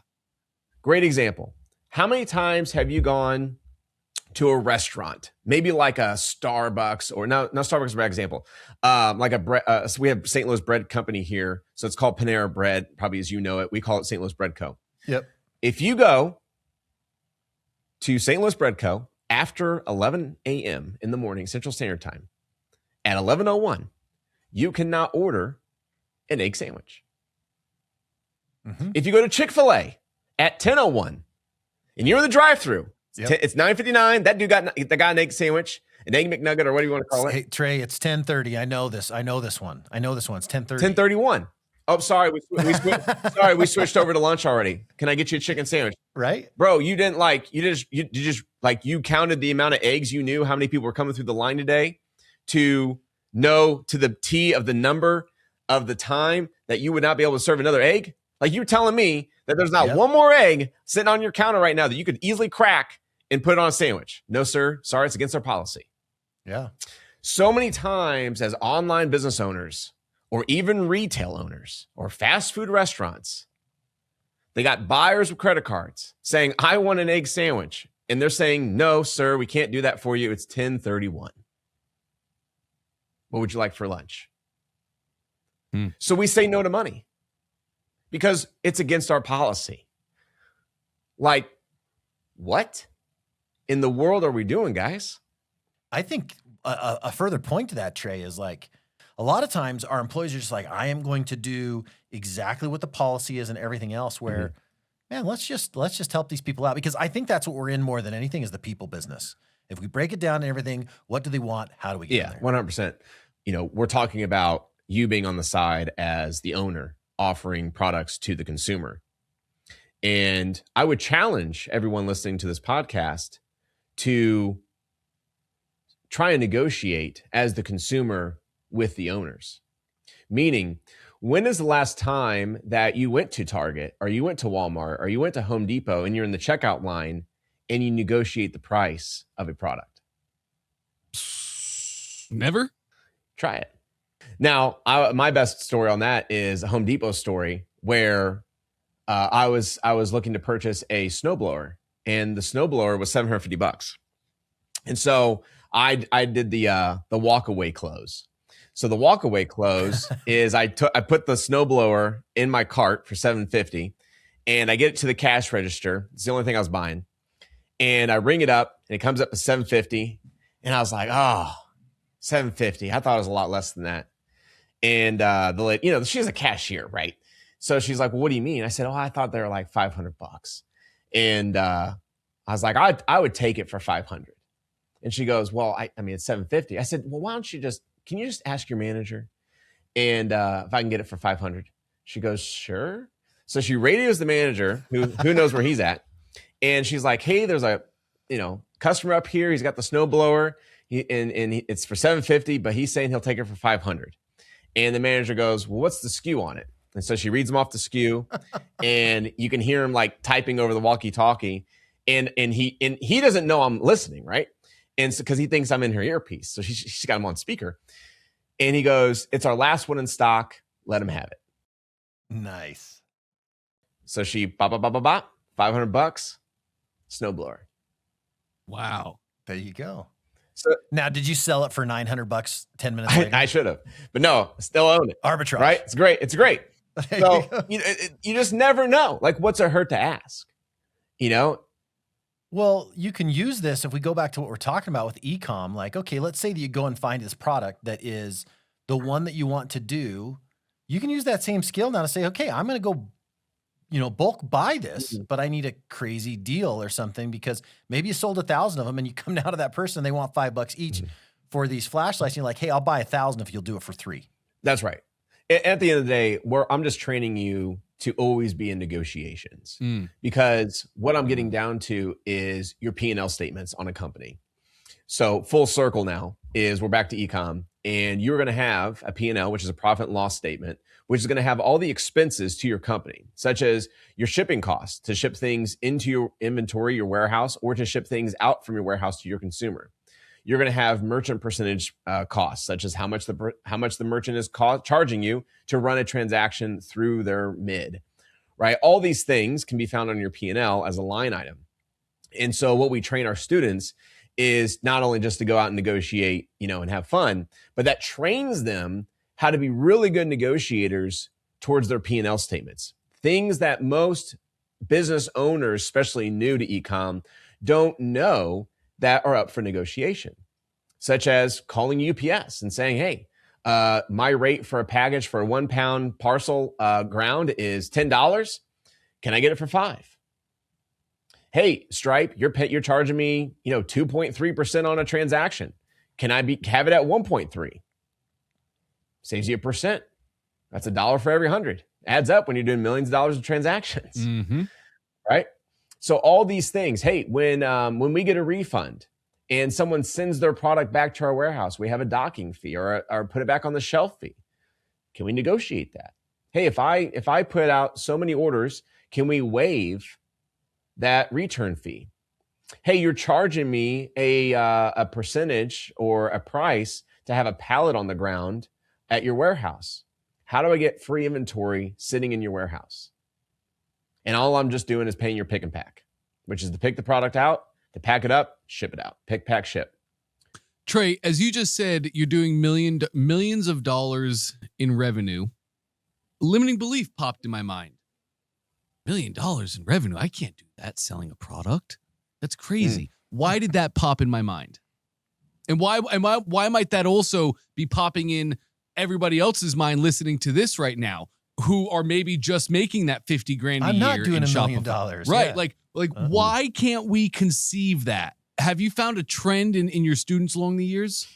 Great example. How many times have you gone to a restaurant, maybe like a Starbucks, or no, Starbucks is a bad example. Like a bread, so we have St. Louis Bread Company here. So it's called Panera Bread, probably as you know it. We call it St. Louis Bread Co. Yep. If you go to St. Louis Bread Co. after 11 a.m. in the morning, Central Standard Time, at 11:01, you cannot order an egg sandwich. Mm-hmm. If you go to Chick-fil-A at 10:01 and you're in the drive-thru, it's 9:59. That dude got an egg sandwich, an egg McNugget, or what do you want to call it? Hey, Trey, it's 10:30. I know this one. It's 10:30. 10:31. Oh, sorry. We switched over to lunch already. Can I get you a chicken sandwich? Right, bro. You didn't you counted the amount of eggs. You knew how many people were coming through the line today to know to the T of the number of the time that you would not be able to serve another egg. Like, you're telling me that there's not one more egg sitting on your counter right now that you could easily crack and put it on a sandwich. No, sir. Sorry, it's against our policy. Yeah. So many times as online business owners or even retail owners or fast food restaurants, they got buyers with credit cards saying, I want an egg sandwich. And they're saying, no, sir, we can't do that for you. It's 10:31. What would you like for lunch? So we say no to money because it's against our policy. Like, what in the world are we doing, guys? I think a further point to that, Trey, is like, a lot of times our employees are just like, I am going to do exactly what the policy is and everything else, where, man, let's just help these people out, because I think that's what we're in more than anything, is the people business. If we break it down to everything, what do they want? How do we get there? 100%. We're talking about you being on the side as the owner, offering products to the consumer. And I would challenge everyone listening to this podcast to try and negotiate as the consumer with the owners. Meaning, when is the last time that you went to Target or you went to Walmart or you went to Home Depot and you're in the checkout line and you negotiate the price of a product? Never. Try it. Now, my best story on that is a Home Depot story where I was looking to purchase a snowblower, and the snowblower was $750. And so I did the walkaway close. So the walkaway close is I put the snowblower in my cart for $750, and I get it to the cash register. It's the only thing I was buying. And I ring it up, and it comes up to $750. And I was like, oh, $750. I thought it was a lot less than that. And the lady, she's a cashier, right? So she's like, well, what do you mean? I said, oh, I thought they were like $500. And I was like, I would take it for $500. And she goes, well, I mean, it's $750. I said, well, why don't can you just ask your manager and if I can get it for $500? She goes, sure. So she radios the manager, who knows where he's at. And she's like, hey, there's a customer up here. He's got the snowblower, it's for $750, but he's saying he'll take it for $500. And the manager goes, well, what's the SKU on it? And so she reads him off the SKU, and you can hear him like typing over the walkie-talkie, and he doesn't know I'm listening, right? And so, because he thinks I'm in her earpiece, so she's got him on speaker, and he goes, "It's our last one in stock. Let him have it." Nice. So she $500, snowblower. Wow. There you go. So now, did you sell it for $900 10 minutes later? I should have, but no, still own it. Arbitrage, right? It's great. It's great. So you just never know. Like, what's it hurt to ask? Well, you can use this if we go back to what we're talking about with Ecom. Like, okay, let's say that you go and find this product that is the one that you want to do. You can use that same skill now to say, okay, I'm going to go, bulk buy this, but I need a crazy deal or something, because maybe you sold 1,000 of them and you come down to that person and they want $5 each for these flashlights. And you're like, hey, I'll buy 1,000 if you'll do it for $3. That's right. At the end of the day, I'm just training you to always be in negotiations, because what I'm getting down to is your P&L statements on a company. So full circle now is we're back to ecom, and you're going to have a P&L, which is a profit and loss statement, which is going to have all the expenses to your company, such as your shipping costs to ship things into your inventory, your warehouse, or to ship things out from your warehouse to your consumer. You're going to have merchant percentage costs, such as how much the merchant is charging you to run a transaction through their mid, right? All these things can be found on your P&L as a line item. And so what we train our students is not only just to go out and negotiate, and have fun, but that trains them how to be really good negotiators towards their P&L statements. Things that most business owners, especially new to ecom, don't know that are up for negotiation, such as calling UPS and saying, hey, my rate for a package for a 1 pound parcel ground is $10. Can I get it for $5? Hey, Stripe, you're charging me, 2.3% on a transaction. Can I have it at 1.3? Saves you $1. That's $1 for every 100. Adds up when you're doing millions of dollars of transactions, right? So all these things. Hey, when we get a refund and someone sends their product back to our warehouse, we have a docking fee or put it back on the shelf fee. Can we negotiate that? Hey, if I put out so many orders, can we waive that return fee? Hey, you're charging me a percentage or a price to have a pallet on the ground at your warehouse. How do I get free inventory sitting in your warehouse? And all I'm just doing is paying your pick and pack, which is to pick the product out, to pack it up, ship it out. Pick, pack, ship. Trey, as you just said, you're doing millions of dollars in revenue. Limiting belief popped in my mind. $1 million in revenue. I can't do that selling a product. That's crazy. Why did that pop in my mind? And why might that also be popping in everybody else's mind listening to this right now, who are maybe just making that 50 grand a year? I'm not doing $1 million. Right. Yeah. Like why can't we conceive that? Have you found a trend in your students along the years?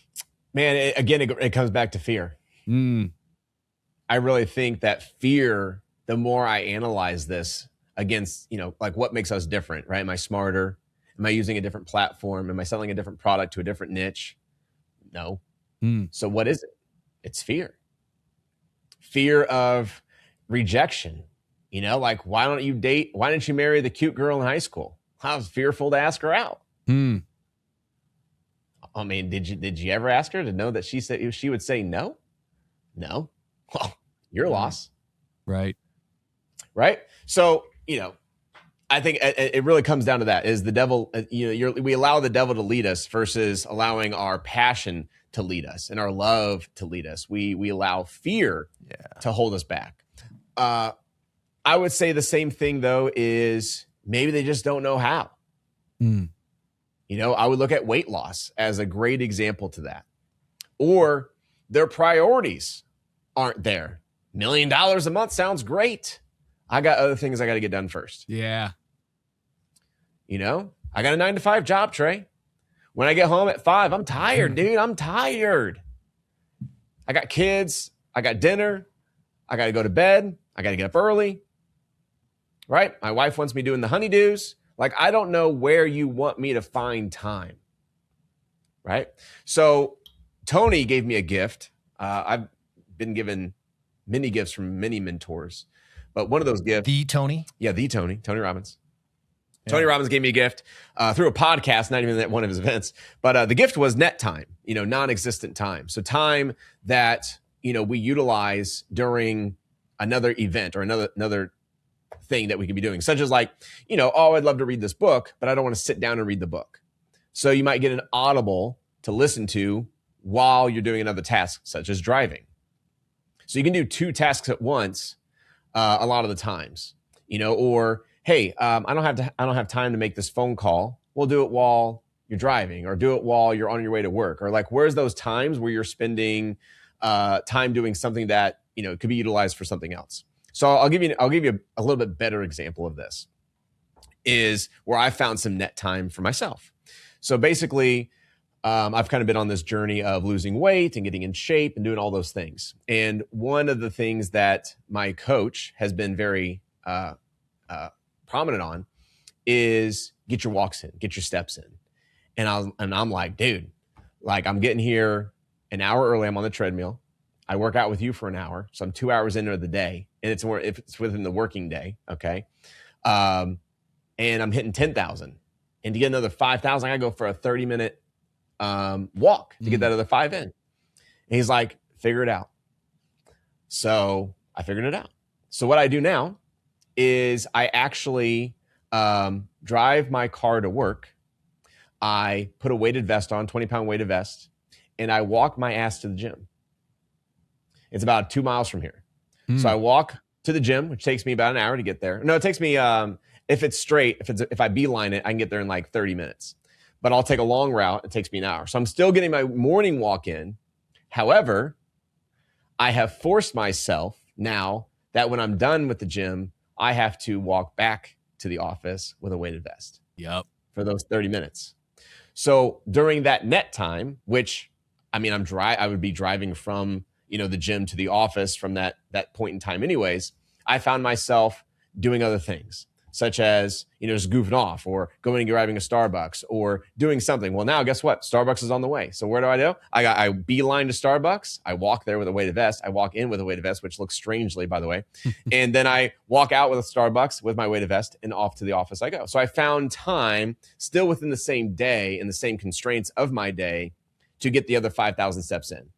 Man, it comes back to fear. I really think that fear, the more I analyze this against, what makes us different, right? Am I smarter? Am I using a different platform? Am I selling a different product to a different niche? No. So what is it? It's fear. Fear of rejection. Why didn't you marry the cute girl in high school? I was fearful to ask her out. I mean, did you ever ask her to know that she would say no? No. Well, your loss. Right. So, I think it really comes down to that, is the devil, we allow the devil to lead us versus allowing our passion to lead us and our love to lead us. We allow fear to hold us back. I would say the same thing, though, is maybe they just don't know how. I would look at weight loss as a great example to that. Or their priorities aren't there. $1 million a month sounds great. I got other things I got to get done first. Yeah. I got a 9-to-5 job, Trey. When I get home at 5, I'm tired, dude. I'm tired. I got kids. I got dinner. I got to go to bed. I got to get up early. Right? My wife wants me doing the honeydews. I don't know where you want me to find time. Right? So Tony gave me a gift. I've been given many gifts from many mentors, but one of those gifts. The Tony? Yeah, Tony Robbins. Yeah. Tony Robbins gave me a gift through a podcast, not even at one of his events, but the gift was net time, non-existent time. So time that, we utilize during another event or another thing that we could be doing, such as I'd love to read this book, but I don't want to sit down and read the book. So you might get an Audible to listen to while you're doing another task, such as driving. So you can do 2 tasks at once a lot of the times, or hey, I don't have time to make this phone call. We'll do it while you're driving, or do it while you're on your way to work, or where's those times where you're spending time doing something that could be utilized for something else. So I'll give you a little bit better example of this, is where I found some net time for myself. So basically, I've kind of been on this journey of losing weight and getting in shape and doing all those things. And one of the things that my coach has been very prominent on is get your walks in, get your steps in. And I'm like, dude, like I'm getting here an hour early. I'm on the treadmill. I work out with you for an hour. So I'm 2 hours into the day, and it's more if it's within the working day. Okay. And I'm hitting 10,000, and to get another 5,000, I gotta go for a 30-minute walk to get that other 5 in. And he's like, figure it out. So I figured it out. So what I do now is I actually drive my car to work. I put a weighted vest on, 20-pound weighted vest, and I walk my ass to the gym. It's about 2 miles from here. So I walk to the gym, which takes me about an hour to get there. No, it takes me, if it's straight, if I beeline it, I can get there in like 30 minutes. But I'll take a long route. It takes me an hour. So I'm still getting my morning walk in. However, I have forced myself now that when I'm done with the gym, I have to walk back to the office with a weighted vest. Yep. For those 30 minutes. So during that net time, which I mean, I would be driving from, the gym to the office from that point in time anyways, I found myself doing other things, such as, just goofing off or going and grabbing a Starbucks or doing something. Well, now guess what? Starbucks is on the way. So where do? I beeline to Starbucks. I walk there with a weighted vest. I walk in with a weighted vest, which looks strangely, by the way. And then I walk out with a Starbucks with my weighted vest and off to the office I go. So I found time still within the same day and the same constraints of my day to get the other 5,000 steps in.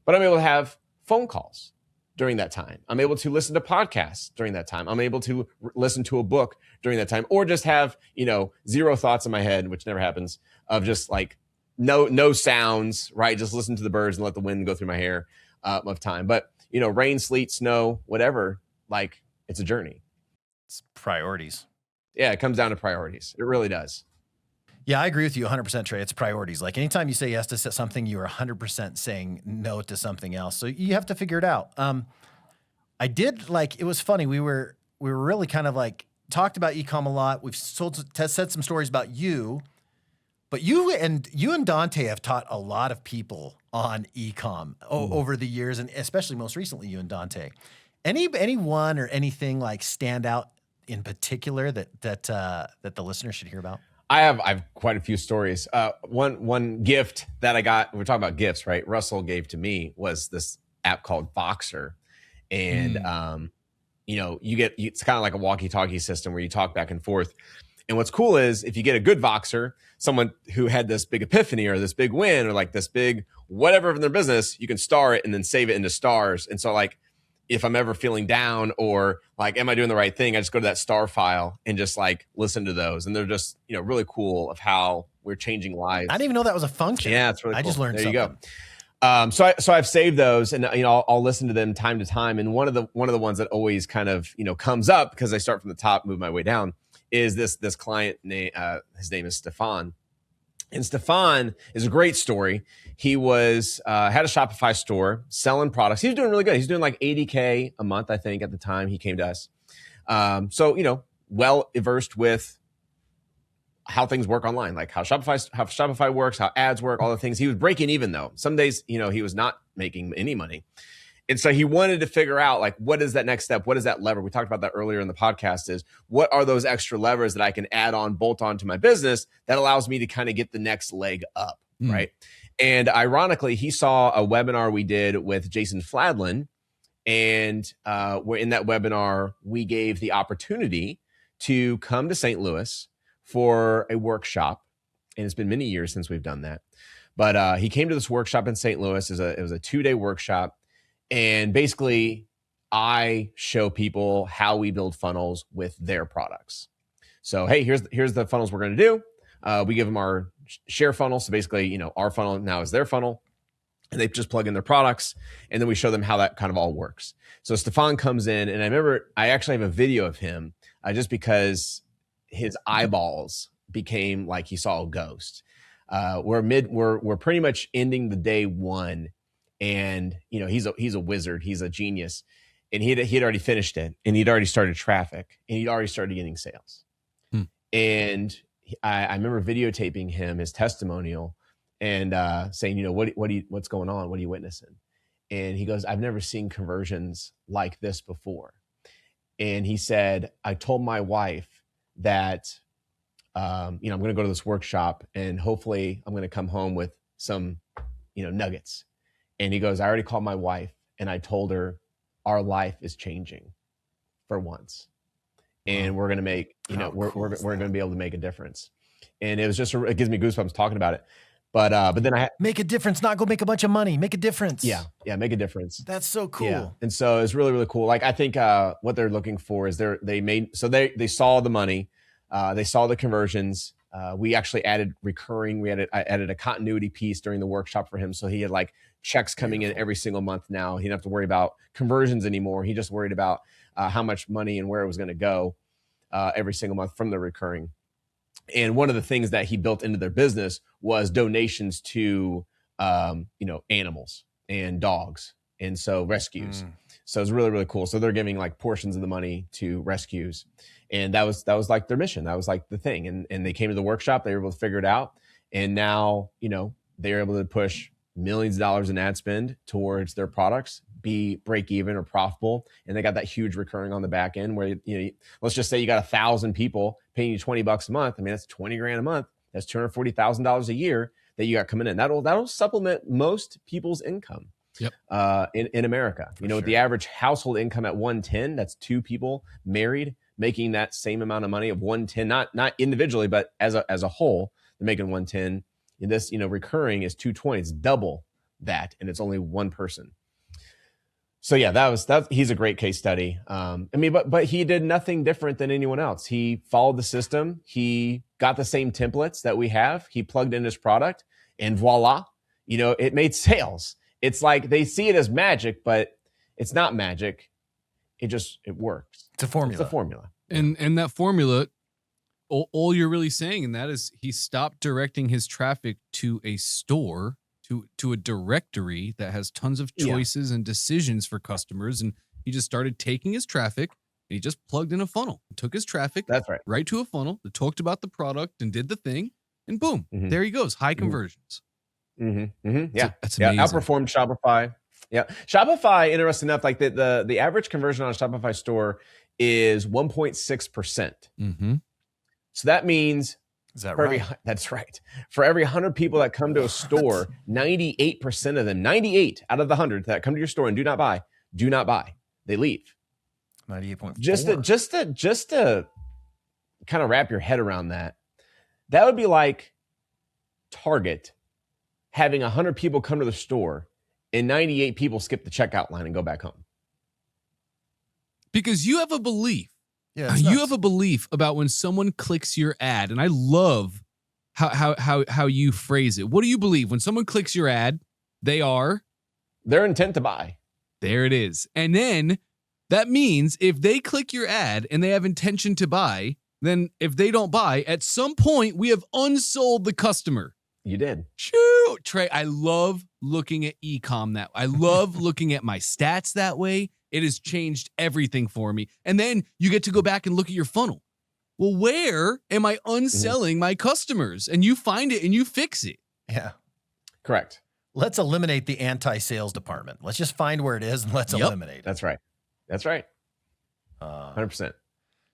But I'm able to have phone calls during that time. I'm able to listen to podcasts during that time. I'm able to listen to a book during that time, or just have, zero thoughts in my head, which never happens, of just like no sounds, right? Just listen to the birds and let the wind go through my hair of time. But, rain, sleet, snow, whatever, like it's a journey. It's priorities. Yeah, it comes down to priorities. It really does. Yeah, I agree with you 100%, Trey. It's priorities. Like anytime you say yes to something, you are 100% saying no to something else. So you have to figure it out. I did it was funny. We were really kind of talked about ecom a lot. We've said some stories about you, but you and Dante have taught a lot of people on ecom over the years, and especially most recently, you and Dante. Anyone or anything stand out in particular that the listener should hear about? I have quite a few stories. One gift that I got, we're talking about gifts, right? Russell gave to me was this app called Voxer. And, it's kind of like a walkie-talkie system where you talk back and forth. And what's cool is if you get a good Voxer, someone who had this big epiphany or this big win or this big whatever in their business, you can star it and then save it into stars. And so if I'm ever feeling down or am I doing the right thing? I just go to that star file and just listen to those. And they're just, really cool of how we're changing lives. I didn't even know that was a function. Yeah, it's really cool. I just learned there something. You go. So I've saved those and, I'll listen to them time to time. And one of the ones that always kind of, comes up because I start from the top, move my way down is this client name. His name is Stefan. And Stefan is a great story. He was had a Shopify store selling products. He was doing really good. He's doing $80K a month, I think, at the time he came to us. So well versed with how things work online, like how Shopify works, how ads work, all the things. He was breaking even though. Some days, he was not making any money. And so he wanted to figure out what is that next step? What is that lever? We talked about that earlier in the podcast is what are those extra levers that I can add on, bolt on to my business that allows me to kind of get the next leg up, right? And ironically, he saw a webinar we did with Jason Fladlin. And we're in that webinar, we gave the opportunity to come to St. Louis for a workshop. And it's been many years since we've done that. But he came to this workshop in St. Louis. It was a 2-day workshop. And basically, I show people how we build funnels with their products. So, hey, here's the funnels we're going to do. We give them our share funnel. So basically, our funnel now is their funnel. And they just plug in their products. And then we show them how that kind of all works. So Stefan comes in. And I remember I actually have a video of him just because his eyeballs became like he saw a ghost. We're pretty much ending the day one. And he's a wizard, he's a genius, and he'd already finished it, and he'd already started traffic, and he'd already started getting sales. And I remember videotaping him, his testimonial, and saying, what's going on? What are you witnessing? And he goes, I've never seen conversions like this before. And he said, I told my wife that, I'm going to go to this workshop and hopefully I'm going to come home with some, nuggets. And he goes, I already called my wife and I told her our life is changing for once. And we're going to make, we're going to be able to make a difference. And it was just, it gives me goosebumps talking about it. But then make a difference, not go make a bunch of money, make a difference. Yeah. Make a difference. That's so cool. Yeah. And so it's really, really cool. Like, I think what they're looking for is they saw the money, they saw the conversions. We actually added recurring. I added a continuity piece during the workshop for him. So he had like checks coming in every single month now. He didn't have to worry about conversions anymore. He just worried about how much money and where it was going to go every single month from the recurring. And one of the things that he built into their business was donations to, animals and dogs. And so rescues. So it's really, really cool. So they're giving like portions of the money to rescues. And that was like their mission. That was like the thing. And they came to the workshop, they were able to figure it out. And now, they're able to push millions of dollars in ad spend towards their products, be break even or profitable. And they got that huge recurring on the back end where, let's just say you got 1,000 people paying you $20 a month. I mean, that's $20,000 a month. That's $240,000 a year that you got coming in. That'll supplement most people's income. Yep. In America, with the average household income at 110, that's two people married making that same amount of money of 110, not individually, but as a whole, they're making 110. And this, recurring is 220. It's double that, and it's only one person. So yeah, that he's a great case study. But he did nothing different than anyone else. He followed the system. He got the same templates that we have. He plugged in his product, and voila, it made sales. It's like they see it as magic, but it's not magic. It works. It's a formula. It's a formula. And that formula, all you're really saying in that is he stopped directing his traffic to a store, to a directory that has tons of choices and decisions for customers. And he just started taking his traffic and he just plugged in a funnel, took his traffic right to a funnel that talked about the product and did the thing. And boom, there he goes. High conversions. Yeah. That's amazing. Outperformed Shopify. Yeah. Shopify, interesting enough, like the average conversion on a Shopify store is 1.6%. So that means that's right. For every 100 people that come to a store, 98% of them, 98 out of the 100 that come to your store and do not buy. They leave. 98.4. Just to kind of wrap your head around that would be like Target having 100 people come to the store and 98 people skip the checkout line and go back home. Because you have a belief. Yeah, you have a belief about when someone clicks your ad, and I love how you phrase it. What do you believe? When someone clicks your ad, they're intent to buy. There it is. And then that means if they click your ad and they have intention to buy, then if they don't buy, at some point we have unsold the customer. You did. Shoot, Trey, I love looking at Ecom that way. I love looking at my stats that way. It has changed everything for me. And then you get to go back and look at your funnel. Well, where am I unselling my customers? And you find it and you fix it. Yeah. Correct. Let's eliminate the anti-sales department. Let's just find where it is and let's eliminate it. That's right. 100%.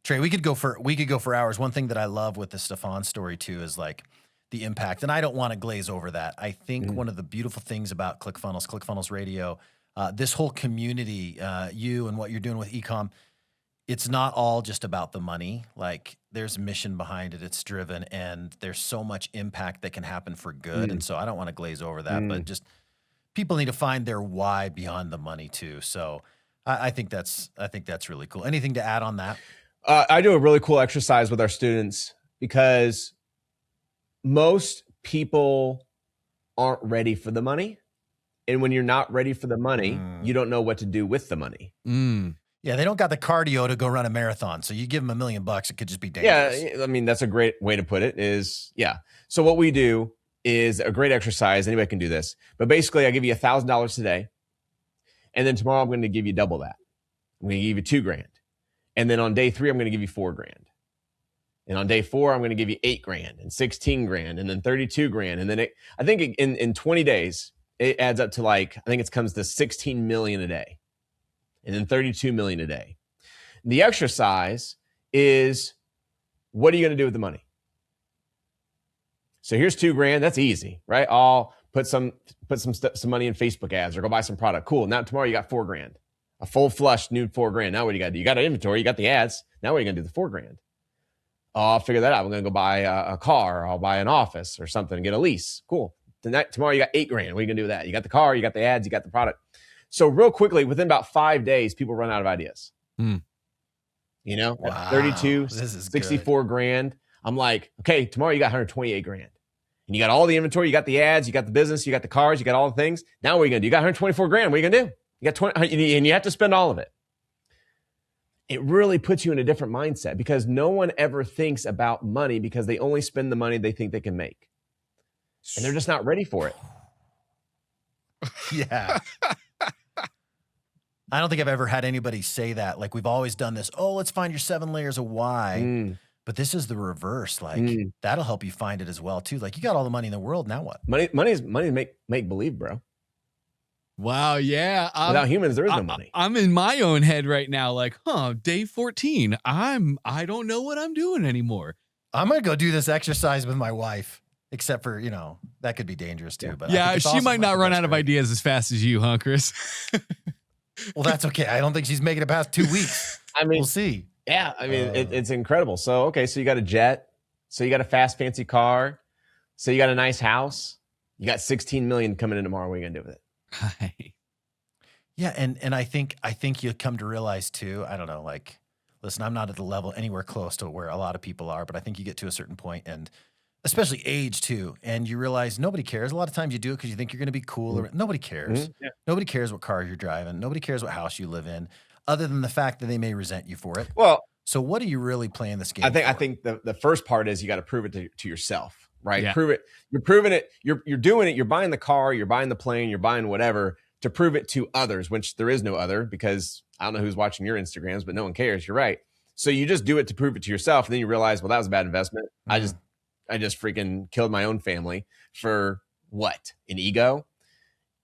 Trey, we could go for hours. One thing that I love with the Stefan story too is like the impact. And I don't want to glaze over that. I think one of the beautiful things about ClickFunnels Radio, this whole community, you and what you're doing with Ecom, it's not all just about the money. Like there's mission behind it. It's driven, and there's so much impact that can happen for good. And so I don't want to glaze over that, but just people need to find their why beyond the money too. So I think that's really cool. Anything to add on that? I do a really cool exercise with our students because most people aren't ready for the money. And when you're not ready for the money, you don't know what to do with the money. Yeah, they don't got the cardio to go run a marathon. So you give them $1 million, it could just be dangerous. Yeah, I mean, that's a great way to put it So what we do is a great exercise. Anybody can do this. But basically, I give you $1,000 today. And then tomorrow, I'm going to give you double that. I'm going to give you $2,000. And then on day 3, I'm going to give you $4,000. And on day 4, I'm going to give you 8 grand and 16 grand and then 32 grand. And then I think in 20 days, it adds up to like, I think it comes to 16 million a day and then 32 million a day. The exercise is, what are you going to do with the money? So here's 2 grand. That's easy, right? I'll put some money in Facebook ads or go buy some product. Cool. Now tomorrow you got 4 grand, a full flush new 4 grand. Now what do you got to do? You got an inventory, you got the ads. Now what are you going to do with the 4 grand? Oh, I'll figure that out. I'm going to go buy a car. Or I'll buy an office or something and get a lease. Cool. Tomorrow you got 8 grand. What are you going to do with that? You got the car, you got the ads, you got the product. So real quickly, within about 5 days, people run out of ideas. You know, Wow. 32, 64 good. Grand. I'm like, okay, tomorrow you got 128 grand. And you got all the inventory, you got the ads, you got the business, you got the cars, you got all the things. Now what are you going to do? You got 124 grand. What are you going to do? You got 20, and you have to spend all of it. It really puts you in a different mindset because no one ever thinks about money because they only spend the money they think they can make. And they're just not ready for it. Yeah. I don't think I've ever had anybody say that. Like, we've always done this. Oh, let's find your 7 layers of why. But this is the reverse. Like, that'll help you find it as well, too. Like, you got all the money in the world. Now what? Money make believe, bro. Wow, yeah. Without humans, there is no money. I'm in my own head right now, like, day 14. I don't know what I'm doing anymore. I'm gonna go do this exercise with my wife. Except for, you know, that could be dangerous too. But yeah, she might not run out of ideas as fast as you, huh, Chris? Well, that's okay. I don't think she's making it past 2 weeks. I mean, we'll see. Yeah, I mean, it's incredible. So, okay, so you got a jet. So you got a fast, fancy car. So you got a nice house. You got 16 million coming in tomorrow. What are you gonna do with it? Right. Yeah, and I think you come to realize too, I don't know, like, listen, I'm not at the level anywhere close to where a lot of people are, but I think you get to a certain point, and especially age too, and you realize nobody cares. A lot of times you do it because you think you're going to be cool. Or nobody cares. Yeah. Nobody cares what car you're driving. Nobody cares what house you live in, other than the fact that they may resent you for it. Well, so what are you really playing this game? I think the first part is you got to prove it to yourself, right? Yeah. Prove it. You're proving it. You're doing it. You're buying the car. You're buying the plane. You're buying whatever to prove it to others, which there is no other because I don't know who's watching your Instagrams, but no one cares. You're right. So you just do it to prove it to yourself, and then you realize, well, that was a bad investment. I just freaking killed my own family for what? An ego?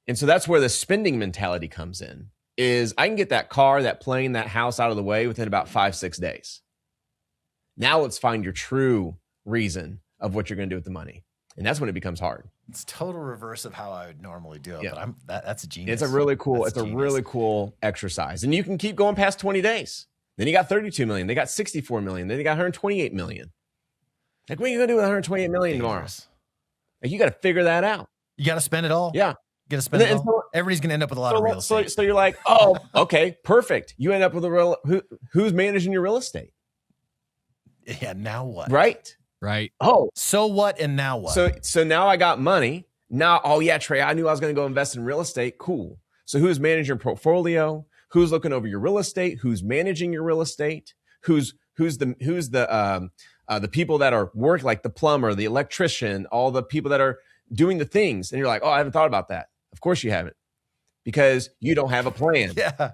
And so that's where the spending mentality comes in, is I can get that car, that plane, that house out of the way within about 5-6 days. Now let's find your true reason of what you're going to do with the money. And that's when it becomes hard. It's total reverse of how I would normally do it, yeah. But that's a genius. It's a really cool exercise. And you can keep going past 20 days. Then you got 32 million. They got 64 million. Then you got 128 million. Like, what are you going to do with 128 million tomorrow? Like, you got to figure that out. You got to spend it all. Yeah. You got to spend it all. So, everybody's going to end up with a lot of real estate. So you're like, oh, okay, perfect. You end up with who's managing your real estate? Yeah. Now what? Right. Oh, so what? And now what? So now I got money. Now, oh yeah, Trey, I knew I was going to go invest in real estate. Cool. So who's managing your portfolio? Who's looking over your real estate? Who's managing your real estate? Who's the people that are work, like the plumber, the electrician, all the people that are doing the things. And you're like, oh, I haven't thought about that. Of course you haven't, because you don't have a plan. Yeah.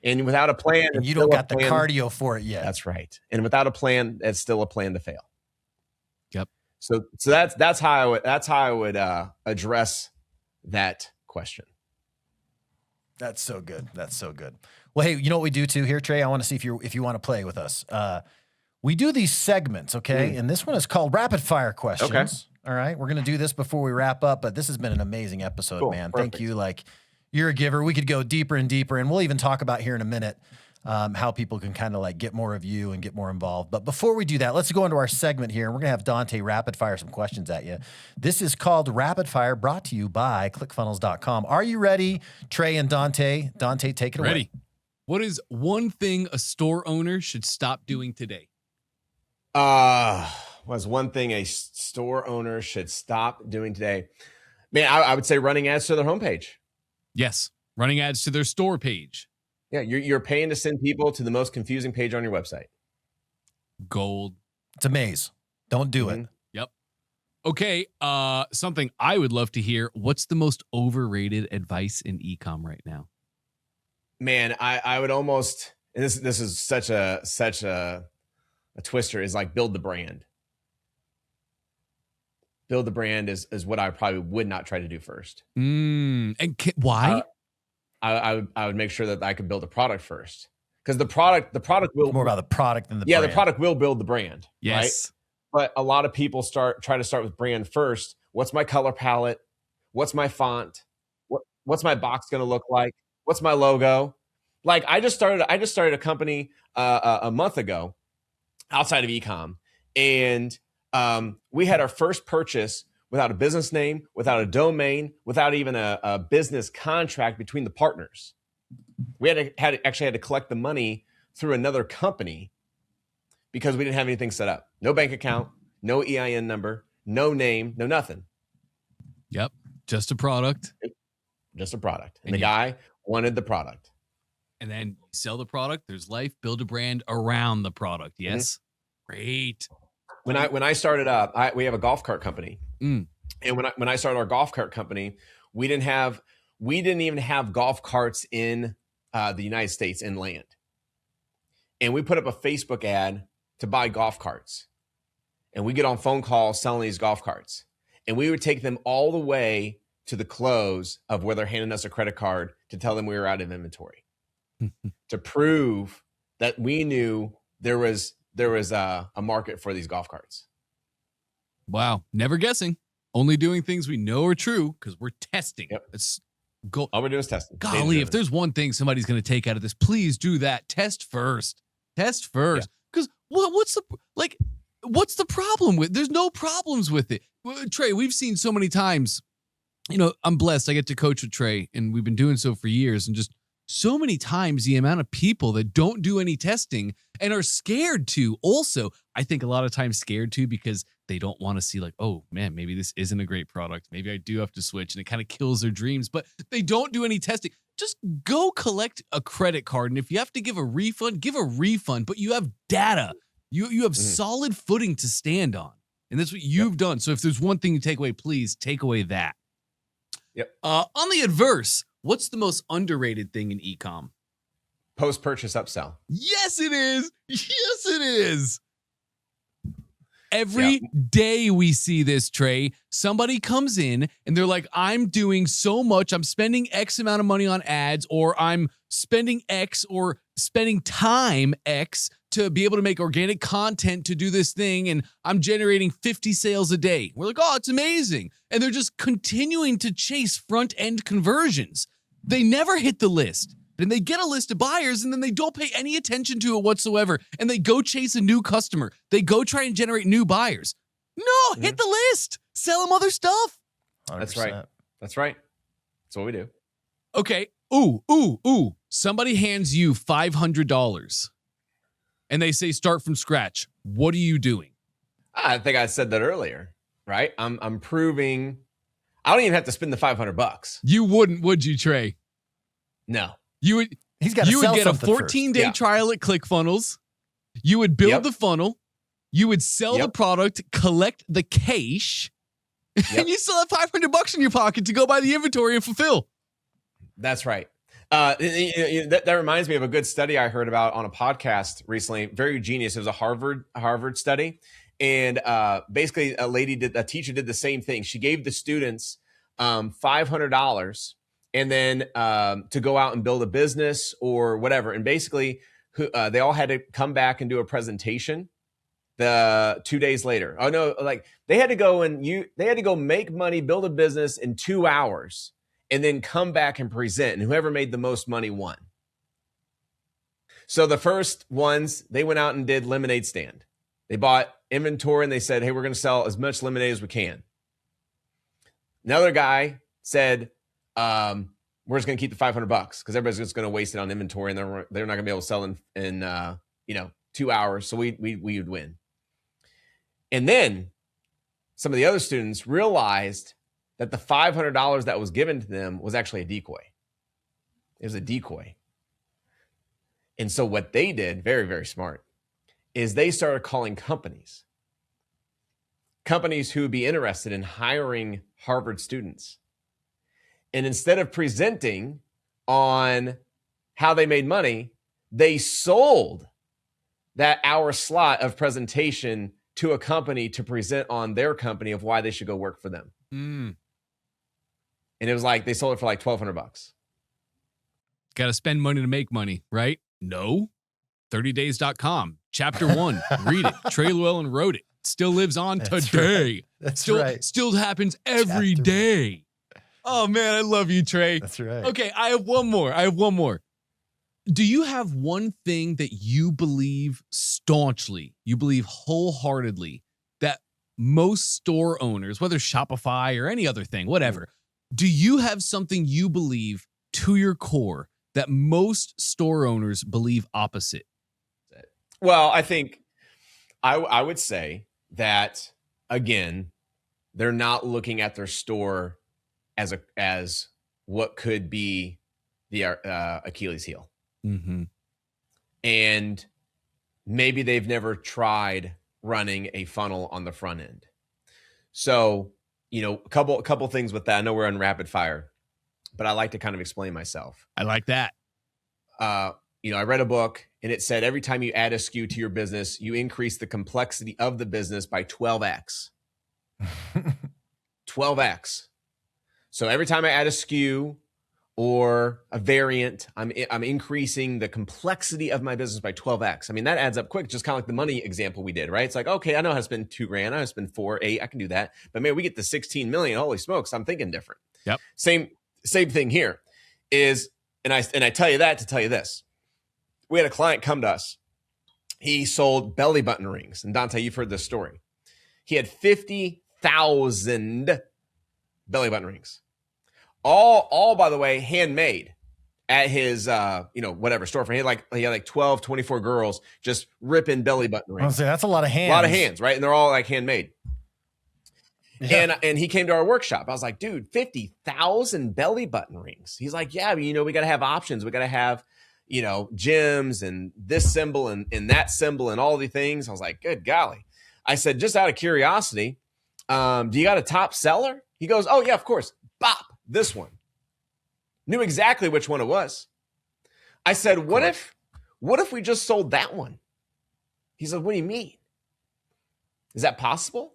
And without a plan, and you don't got the cardio for it yet. That's right. And without a plan, it's still a plan to fail. Yep. So that's how I would address that question. That's so good. Well, hey, you know what we do too here, Trey? I want to see if you want to play with us. We do these segments, okay? And this one is called Rapid Fire Questions. Okay. All right. We're going to do this before we wrap up, but this has been an amazing episode, cool, man. Perfect. Thank you. Like, you're a giver. We could go deeper and deeper, and we'll even talk about here in a minute how people can kind of like get more of you and get more involved. But before we do that, let's go into our segment here, and we're going to have Dante rapid fire some questions at you. This is called Rapid Fire, brought to you by ClickFunnels.com. Are you ready, Trey and Dante? Dante, take it away. Ready. What is one thing a store owner should stop doing today? Was one thing a store owner should stop doing today? Man, I would say running ads to their homepage. Yes, running ads to their store page. Yeah, you're paying to send people to the most confusing page on your website. Gold. It's a maze. Don't do it. Yep. Okay, something I would love to hear. What's the most overrated advice in ecom right now? Man, I would almost, and this is such a a twister is like build the brand. Build the brand is what I probably would not try to do first. And why? I would make sure that I could build a product first, because the product will It's more about the product than the yeah, brand. the product will build the brand. Yes. Right? But a lot of people try to start with brand first. What's my color palette? What's my font? What's my box going to look like? What's my logo? Like I just started a company a month ago outside of Ecom, and we had our first purchase without a business name, without a domain, without even a business contract between the partners. We actually had to collect the money through another company because we didn't have anything set up. No bank account, no EIN number, no name, no nothing. Yep. Just a product. Just a product. And the guy wanted the product. And then you sell the product. There's life. Build a brand around the product. Yes. Great. When I started up, we have a golf cart company. And when I started our golf cart company, we didn't even have golf carts in the United States inland. And we put up a Facebook ad to buy golf carts. And we get on phone calls selling these golf carts. And we would take them all the way to the close of where they're handing us a credit card to tell them we were out of inventory. To prove that we knew there was a market for these golf carts. Wow. Never guessing. Only doing things we know are true because we're testing. Yep. All we're doing is testing. Golly, if there's one thing somebody's going to take out of this, please do that. Test first. Test first. Because what's the problem with? There's no problems with it. Trey, we've seen so many times. I'm blessed. I get to coach with Trey, and we've been doing so for years, and just so many times the amount of people that don't do any testing and are scared to. Also, I think a lot of times scared to because they don't want to see like, oh man, maybe this isn't a great product. Maybe I do have to switch, and it kind of kills their dreams, but they don't do any testing. Just go collect a credit card. And if you have to give a refund, give a refund, but you have data. You have solid footing to stand on. And that's what you've done. So if there's one thing you take away, please take away that. Yep. On the adverse, what's the most underrated thing in ecom? Post-purchase upsell. Yes, it is. Yes, it is. Every day we see this, Trey. Somebody comes in and they're like, I'm doing so much. I'm spending X amount of money on ads, or I'm spending X or spending time X to be able to make organic content to do this thing. And I'm generating 50 sales a day. We're like, oh, it's amazing. And they're just continuing to chase front end conversions. They never hit the list. And they get a list of buyers and then they don't pay any attention to it whatsoever. And they go chase a new customer. They go try and generate new buyers. No, hit the list. Sell them other stuff. 100%. That's right. That's right. That's what we do. Okay. Ooh. Somebody hands you $500 and they say, start from scratch. What are you doing? I think I said that earlier, right? I'm proving I don't even have to spend the $500. You wouldn't, would you, Trey? No. You would get a 14-day trial at ClickFunnels. You would build the funnel. You would sell the product, collect the cash, and you still have $500 in your pocket to go buy the inventory and fulfill. That's right. That reminds me of a good study I heard about on a podcast recently. Very genius. It was a Harvard study. And basically a teacher did the same thing. She gave the students $500 and then to go out and build a business or whatever. And basically they all had to come back and do a presentation 2 days later. Oh no, like they had to go make money, build a business in 2 hours and then come back and present. And whoever made the most money won. So the first ones, they went out and did lemonade stand. They bought inventory and they said, hey, we're going to sell as much lemonade as we can. Another guy said, we're just going to keep the $500 because everybody's just going to waste it on inventory and they're not going to be able to sell in 2 hours. So we would win. And then some of the other students realized that the $500 that was given to them was actually a decoy. It was a decoy. And so what they did, very, very smart, is they started calling companies who would be interested in hiring Harvard students. And instead of presenting on how they made money, they sold that hour slot of presentation to a company to present on their company of why they should go work for them. Mm. And it was like they sold it for like $1,200. Got to spend money to make money, right? No. 30days.com. Chapter 1. Read it. Trey Lewellen wrote it. Still lives on today. Right. That's still, right. Still happens every Chapter day. Oh, man, I love you, Trey. That's right. Okay, I have one more. Do you have one thing that you believe staunchly, you believe wholeheartedly that most store owners, whether Shopify or any other thing, whatever, do you have something you believe to your core that most store owners believe opposite? Well, I think I would say that, again, they're not looking at their store as what could be the Achilles heel. Mm-hmm. And maybe they've never tried running a funnel on the front end. So, a couple things with that. I know we're on rapid fire, but I like to kind of explain myself. I like that. I read a book and it said every time you add a SKU to your business, you increase the complexity of the business by 12x. 12x. So every time I add a SKU or a variant, I'm increasing the complexity of my business by 12x. I mean, that adds up quick, just kind of like the money example we did, right? It's like, okay, I know how to spend $2,000, I know how to spend 4, 8, I can do that. But man, we get to 16 million. Holy smokes, I'm thinking different. Yep. Same thing here is, and I tell you that to tell you this. We had a client come to us. He sold belly button rings. And Dante, you've heard this story. He had 50,000 belly button rings. All by the way, handmade at his, whatever storefront. He had like 12, 24 girls just ripping belly button rings. Honestly, that's a lot of hands. A lot of hands, right? And they're all like handmade. Yeah. And he came to our workshop. I was like, dude, 50,000 belly button rings. He's like, yeah, but we got to have options. We got to have, gems and this symbol and that symbol and all the things. I was like, good golly. I said, just out of curiosity, do you got a top seller? He goes, oh yeah, of course. Bop, this one. Knew exactly which one it was. I said, what if we just sold that one? He said, what do you mean? Is that possible?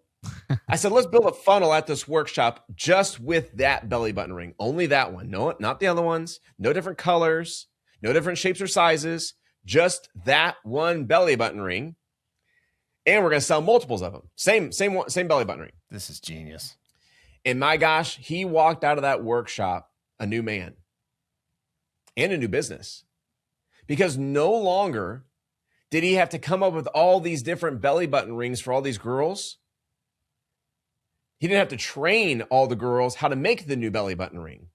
I said, let's build a funnel at this workshop just with that belly button ring. Only that one. No, not the other ones. No different colors. No different shapes or sizes. Just that one belly button ring. And we're going to sell multiples of them. Same belly button ring. This is genius. And my gosh, he walked out of that workshop a new man and a new business. Because no longer did he have to come up with all these different belly button rings for all these girls. He didn't have to train all the girls how to make the new belly button ring.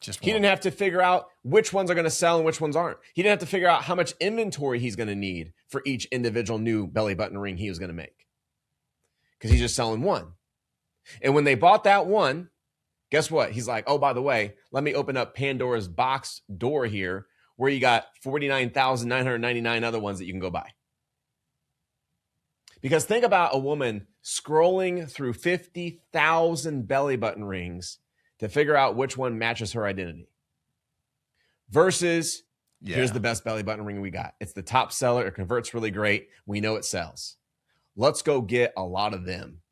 He didn't have to figure out which ones are going to sell and which ones aren't. He didn't have to figure out how much inventory he's going to need for each individual new belly button ring he was going to make. Because he's just selling one. And when they bought that one, guess what? He's like, oh, by the way, let me open up Pandora's box door here where you got 49,999 other ones that you can go buy. Because think about a woman scrolling through 50,000 belly button rings to figure out which one matches her identity. Versus, here's the best belly button ring we got. It's the top seller. It converts really great. We know it sells. Let's go get a lot of them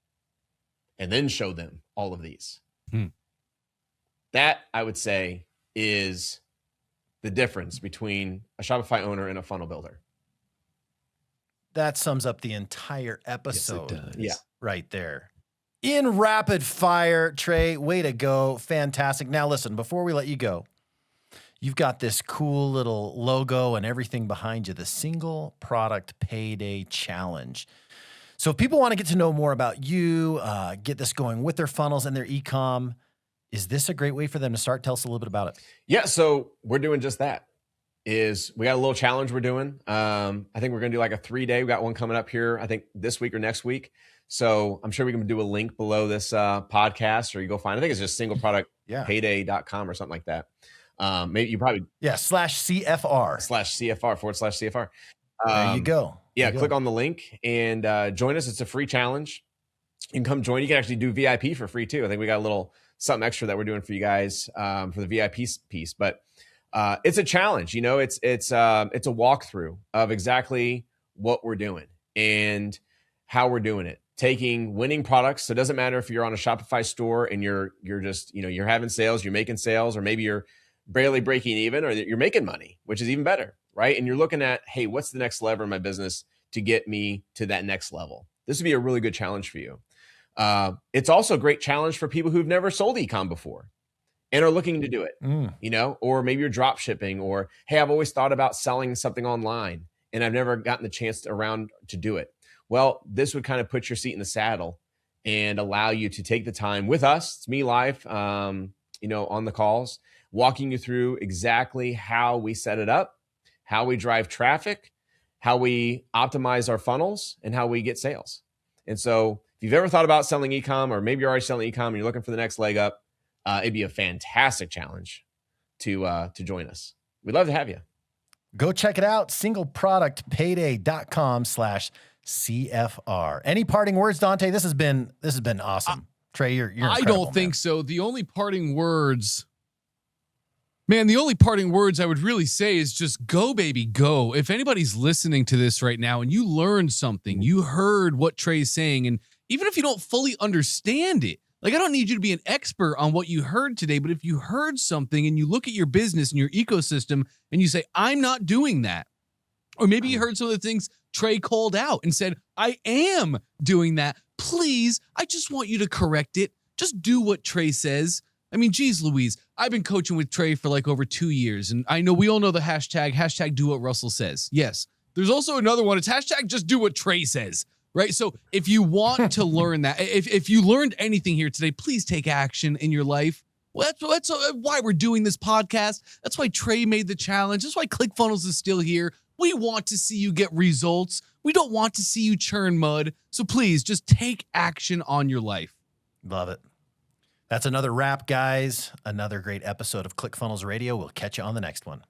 and then show them all of these. That, I would say, is the difference between a Shopify owner and a funnel builder. That sums up the entire episode. Yes, it does. Yeah. Right there. In rapid fire, Trey, way to go. Fantastic. Now, listen, before we let you go, you've got this cool little logo and everything behind you, the Single Product Payday Challenge. So if people want to get to know more about you, get this going with their funnels and their ecom, is this a great way for them to start? Tell us a little bit about it. Yeah, so we're doing just that. We got a little challenge we're doing. I think we're going to do like a 3-day. We got one coming up here, I think this week or next week. So I'm sure we can do a link below this podcast, or you go find, I think it's just singleproductpayday.com or something like that. Maybe you probably. Yeah, /CFR. /CFR. There you go. Yeah, click on the link and join us. It's a free challenge. You can come join. You can actually do VIP for free too. I think we got a little something extra that we're doing for you guys for the VIP piece. But it's a challenge. It's a walkthrough of exactly what we're doing and how we're doing it. Taking winning products. So it doesn't matter if you're on a Shopify store and you're just, you're having sales, you're making sales, or maybe you're barely breaking even, or you're making money, which is even better, right? And you're looking at, hey, what's the next lever in my business to get me to that next level? This would be a really good challenge for you. It's also a great challenge for people who've never sold ecom before and are looking to do it, or maybe you're drop shipping, or, hey, I've always thought about selling something online and I've never gotten the chance around to do it. Well, this would kind of put your seat in the saddle and allow you to take the time with us. It's me live, on the calls, walking you through exactly how we set it up, how we drive traffic, how we optimize our funnels, and how we get sales. And so if you've ever thought about selling ecom, or maybe you're already selling ecom and you're looking for the next leg up, it'd be a fantastic challenge to join us. We'd love to have you. Go check it out. singleproductpayday.com/CFR. Any parting words, Dante? This has been awesome. Trey, you're incredible, I don't think so. The only parting words I would really say is just go, baby, go. If anybody's listening to this right now and you learned something, you heard what Trey's saying, and even if you don't fully understand it, like, I don't need you to be an expert on what you heard today, but if you heard something and you look at your business and your ecosystem and you say, I'm not doing that, or maybe you heard some of the things Trey called out and said, I am doing that. Please, I just want you to correct it. Just do what Trey says. I mean, geez, Louise, I've been coaching with Trey for like over 2 years, and I know we all know the hashtag do what Russell says. Yes. There's also another one. It's hashtag just do what Trey says, right? So if you want to learn that, if you learned anything here today, please take action in your life. Well, that's why we're doing this podcast. That's why Trey made the challenge. That's why ClickFunnels is still here. We want to see you get results. We don't want to see you churn mud. So please just take action on your life. Love it. That's another wrap, guys. Another great episode of ClickFunnels Radio. We'll catch you on the next one.